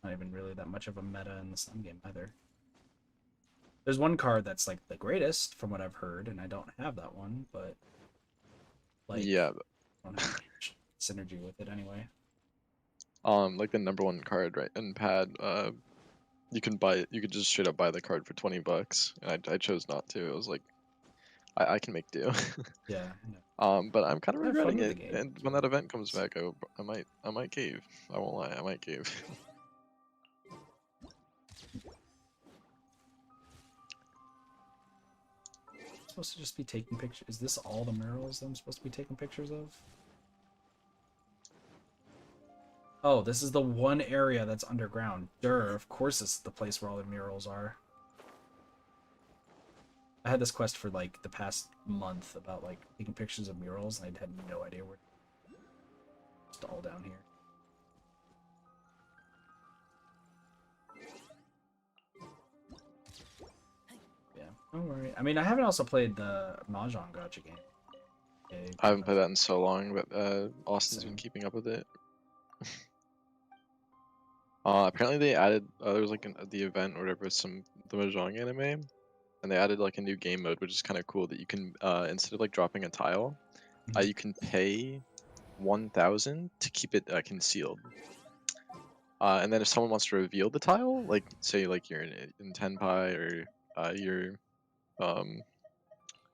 Not even really that much of a meta in the Slime Game either. There's one card that's like the greatest from what I've heard, and I don't have that one, but like Yeah, I don't have much synergy with it anyway. like the #1 card, right? In Pad, you could just straight up buy the card for $20, and I chose not to. I was like, I can make do. Yeah. No. But I'm kind of Have fun regretting with the it, game. and when that event comes back, I might cave. I won't lie, I might cave. supposed to just be taking pictures? Is this all the murals that I'm supposed to be taking pictures of? Oh, this is the one area that's underground. Durr, of course this is the place where all the murals are. I had this quest for like the past month about like taking pictures of murals, and I had no idea where. It's all down here. Yeah, don't worry. I mean, I haven't also played the Mahjong Gacha game. Okay, I haven't played that in so long, but Austin's been Same. keeping up with it. Apparently they added there was like the event or whatever, the Mahjong anime, and they added like a new game mode, which is kind of cool that you can instead of like dropping a tile, Mhm. you can pay 1,000 to keep it concealed. And then if someone wants to reveal the tile, like say like you're in Tenpai or you're um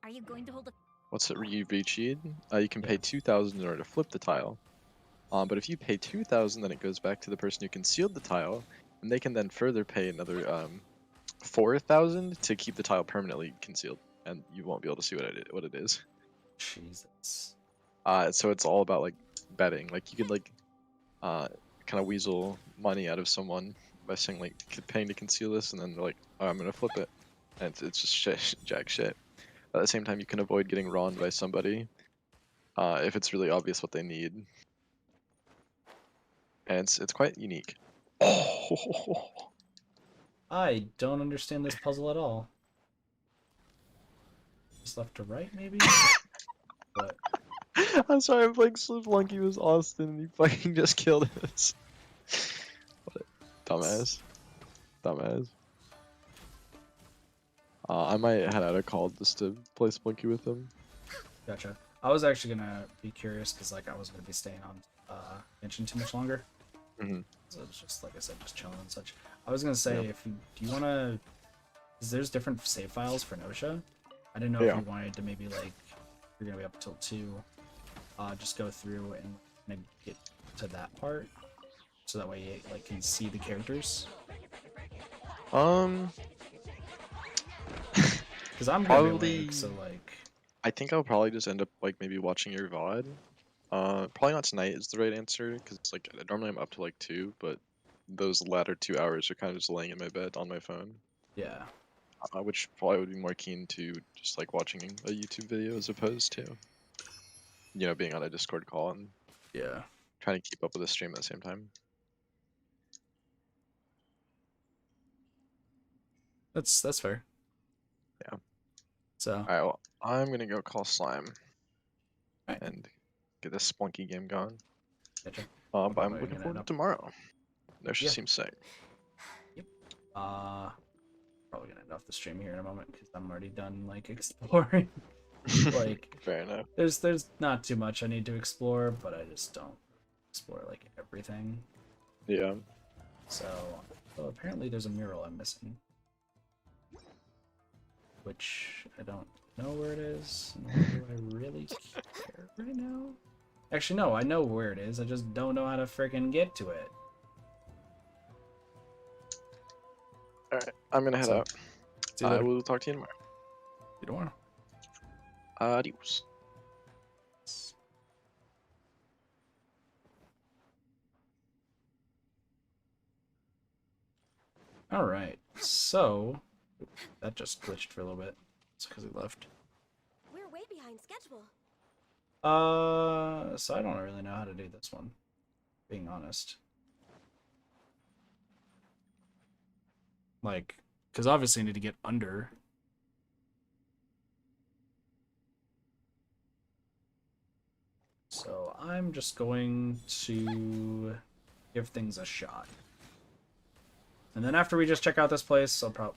Are you going to hold a what's it Ryubichi, you can pay Yeah. 2,000 in order to flip the tile. But if you pay 2,000, then it goes back to the person who concealed the tile, and they can then further pay another 4,000 to keep the tile permanently concealed, and you won't be able to see what it is. Jesus. So it's all about like betting. Like you could like kind of weasel money out of someone by saying like paying to conceal this, and then they're like, oh, I'm gonna flip it, and it's just shit, jack shit. At the same time, you can avoid getting wronged by somebody if it's really obvious what they need. And it's quite unique. Oh, I don't understand this puzzle at all. Just left to right, maybe? But I'm sorry, I'm playing Slipplunky with Austin and he fucking just killed us. What a dumbass. Dumbass. I might head out a call just to play Splunky with him. gotcha. I was actually gonna be curious because like I wasn't gonna be staying on Genshin too much longer. Mhm. So it's just like I said, just chilling and such. I was gonna say Yeah. if you do you wanna, because there's different save files for Nosha. I didn't know Yeah. if you wanted to maybe like if you're gonna be up until 2, just go through and kind of get to that part, so that way you like can see the characters. Because I'm gonna be Probably. Link, so like I think I'll probably just end up like maybe watching your VOD. Probably not tonight is the right answer because like normally I'm up to like 2, but those latter 2 hours are kind of just laying in my bed on my phone. yeah. Which probably would be more keen to just like watching a YouTube video as opposed to, being on a Discord call and Yeah. trying to keep up with the stream at the same time. That's fair. Yeah. So Alright, well, I'm gonna go call Slime alright. and get this Splunky game going. Gotcha. But I'm Probably looking gonna forward end to up. tomorrow. No, she Yeah. seems sick. Yep. Probably gonna end off the stream here in a moment because I'm already done like exploring. Like Fair enough. there's not too much I need to explore, but I just don't explore like everything. Yeah. So apparently there's a mural I'm missing, which I don't know where it is, nor do I really care right now. Actually, no, I know where it is. I just don't know how to freaking get to it. Alright, I'm gonna head So, out. see you I later. will talk to you tomorrow. You don't want to. Adios. All right, so that just glitched for a little bit. It's because he left. We're way behind schedule. So I don't really know how to do this one, being honest. Like, because obviously I need to get under. So I'm just going to give things a shot. And then after we just check out this place, I'll probably...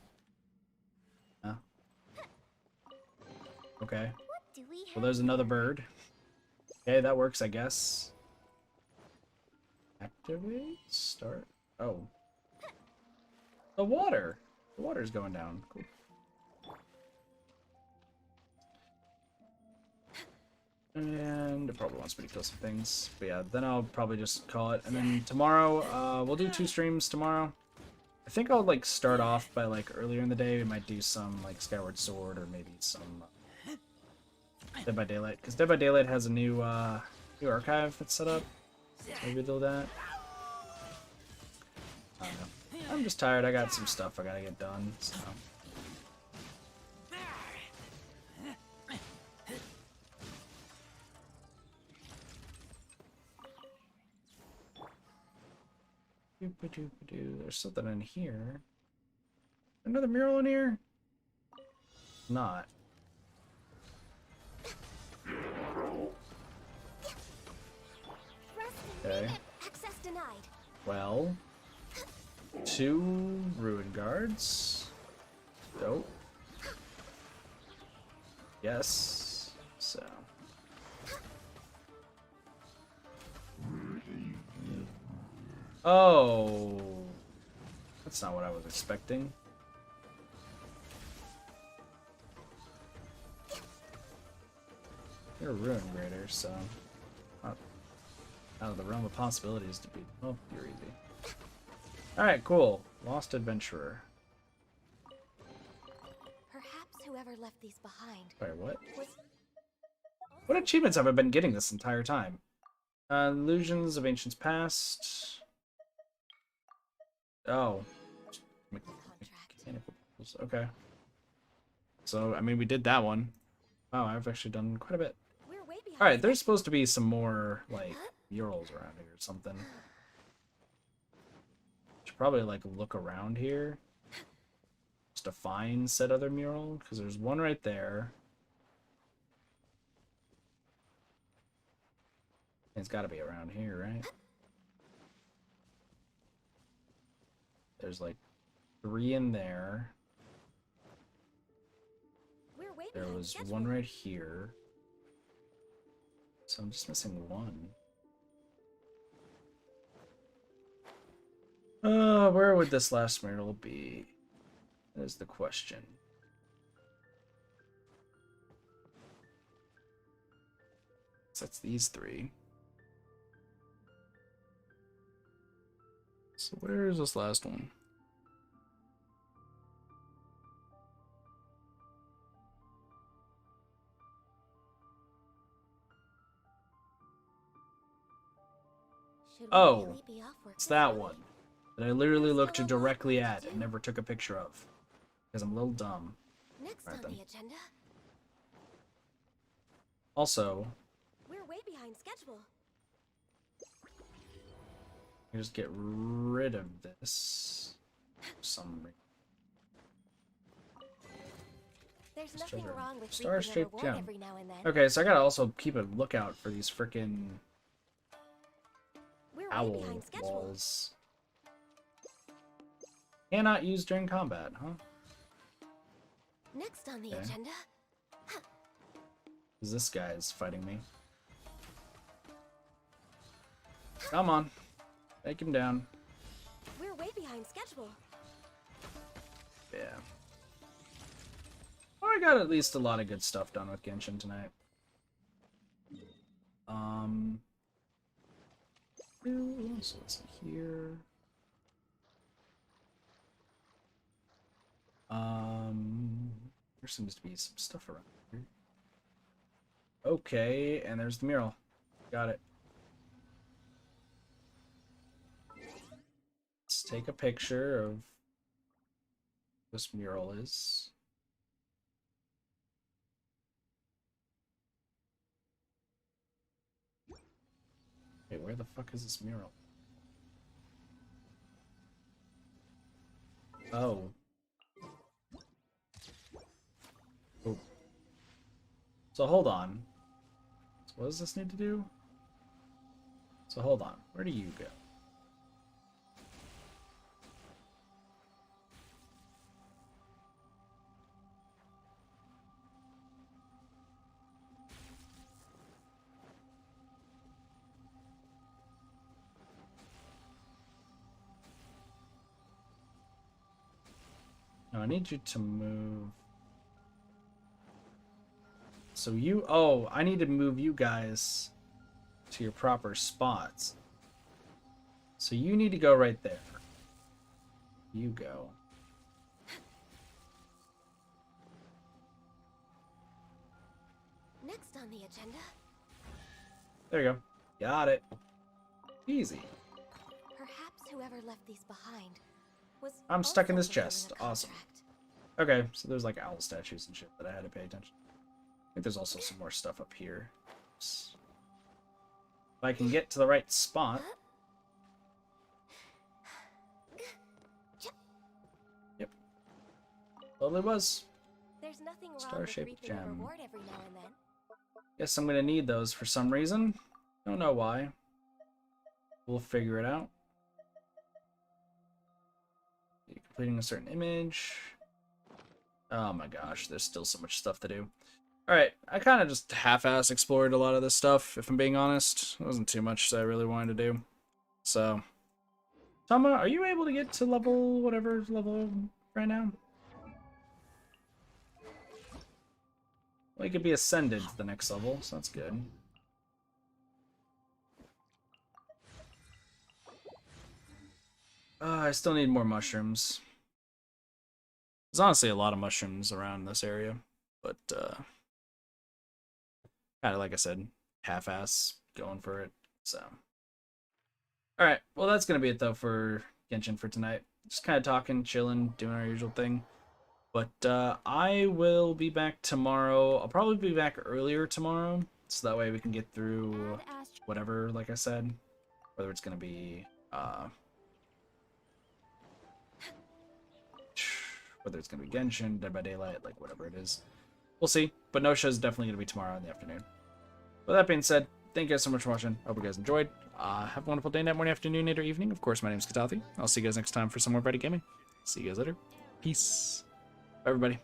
Okay. What do we have? Well, there's another bird. Okay, that works, I guess. Activate? Start? Oh. The water! The water's going down. Cool. And it probably wants me to kill some things. But yeah, then I'll probably just call it. And then tomorrow, we'll do 2 streams tomorrow. I think I'll, like, start off by, like, earlier in the day. We might do some, like, Skyward Sword or maybe some Dead by Daylight, because Dead by Daylight has a new new archive that's set up. So maybe they'll do that. I don't know. I'm just tired. I got some stuff I gotta get done. So. There's something in here. Another mural in here? Not. Okay. Access denied. Well, 2 ruin guards. Dope. Yes. So. Oh. That's not what I was expecting. You're a ruin grader, so not out of the realm of possibilities to be. Oh, you're easy. Alright, cool. Lost Adventurer. Perhaps whoever left these behind Wait, what? was What achievements have I been getting this entire time? Illusions of Ancients Past. Oh. Mechanical puzzles. Okay. So, I mean, we did that one. Wow, I've actually done quite a bit. we're way behind. Alright, there's supposed to be some more, like, murals around here or something. Should probably, like, look around here. Just to find said other mural, because there's one right there. It's got to be around here, right? There's like 3 in there. We're way There behind was schedule. one right here. So I'm just missing one. Where would this last mural be? That is the question. So that's these 3. So where is this last one? Should we Oh, really be off work it's this that early? one that I literally looked directly at and never took a picture of because I'm a little dumb. Next Right on then. the agenda, Also, we're way behind schedule. I just get rid of this. For some reason. There's Let's nothing try to wrong with Star reaping a Straight reward Gem. every now and then. Okay, so I gotta also keep a lookout for these frickin' We're way owl behind schedule. walls. Cannot use during combat, huh? Next on the Okay. agenda, Because this guy is fighting me. Come on. Take him down. we're way behind schedule. Yeah. Well, I got at least a lot of good stuff done with Genshin tonight. So it's here. There seems to be some stuff around here. Okay, and there's the mural. Got it. Let's take a picture of this mural is. Wait, where the fuck is this mural? Oh. Oh. So hold on. So what does this need to do? So hold on. Where do you go? No, I need you to move. So you, oh, I need to move you guys to your proper spots. So you need to go right there. You go. Next on the agenda? There you go. Got it. Easy. Perhaps whoever left these behind was I'm stuck in also this chest. fulfilling a Awesome. contract. Okay, so there's like owl statues and shit that I had to pay attention. I think there's also some more stuff up here. If I can get to the right spot. Yep. Totally was. There's nothing wrong Star-shaped with reaping a gem. reward every now and then. Guess I'm gonna need those for some reason. Don't know why. We'll figure it out. Completing a certain image. Oh my gosh, there's still so much stuff to do. Alright, I kind of just half-ass explored a lot of this stuff, if I'm being honest. It wasn't too much that I really wanted to do. So, Tama, are you able to get to level, whatever level right now? Well, you could be ascended to the next level, so that's good. I still need more mushrooms. There's honestly a lot of mushrooms around this area, but kind of like I said, half-ass going for it. So, all right, well that's gonna be it though for Genshin for tonight. Just kind of talking, chilling, doing our usual thing. But I will be back tomorrow. I'll probably be back earlier tomorrow, so that way we can get through whatever, like I said, whether it's gonna be whether it's going to be Genshin, Dead by Daylight, like whatever it is. We'll see. But Nosha is definitely going to be tomorrow in the afternoon. With that being said, thank you guys so much for watching. I hope you guys enjoyed. Have a wonderful day, night, morning, afternoon, night, or evening. Of course, my name is Katathi. I'll see you guys next time for some more Friday gaming. See you guys later. Peace. Bye, everybody.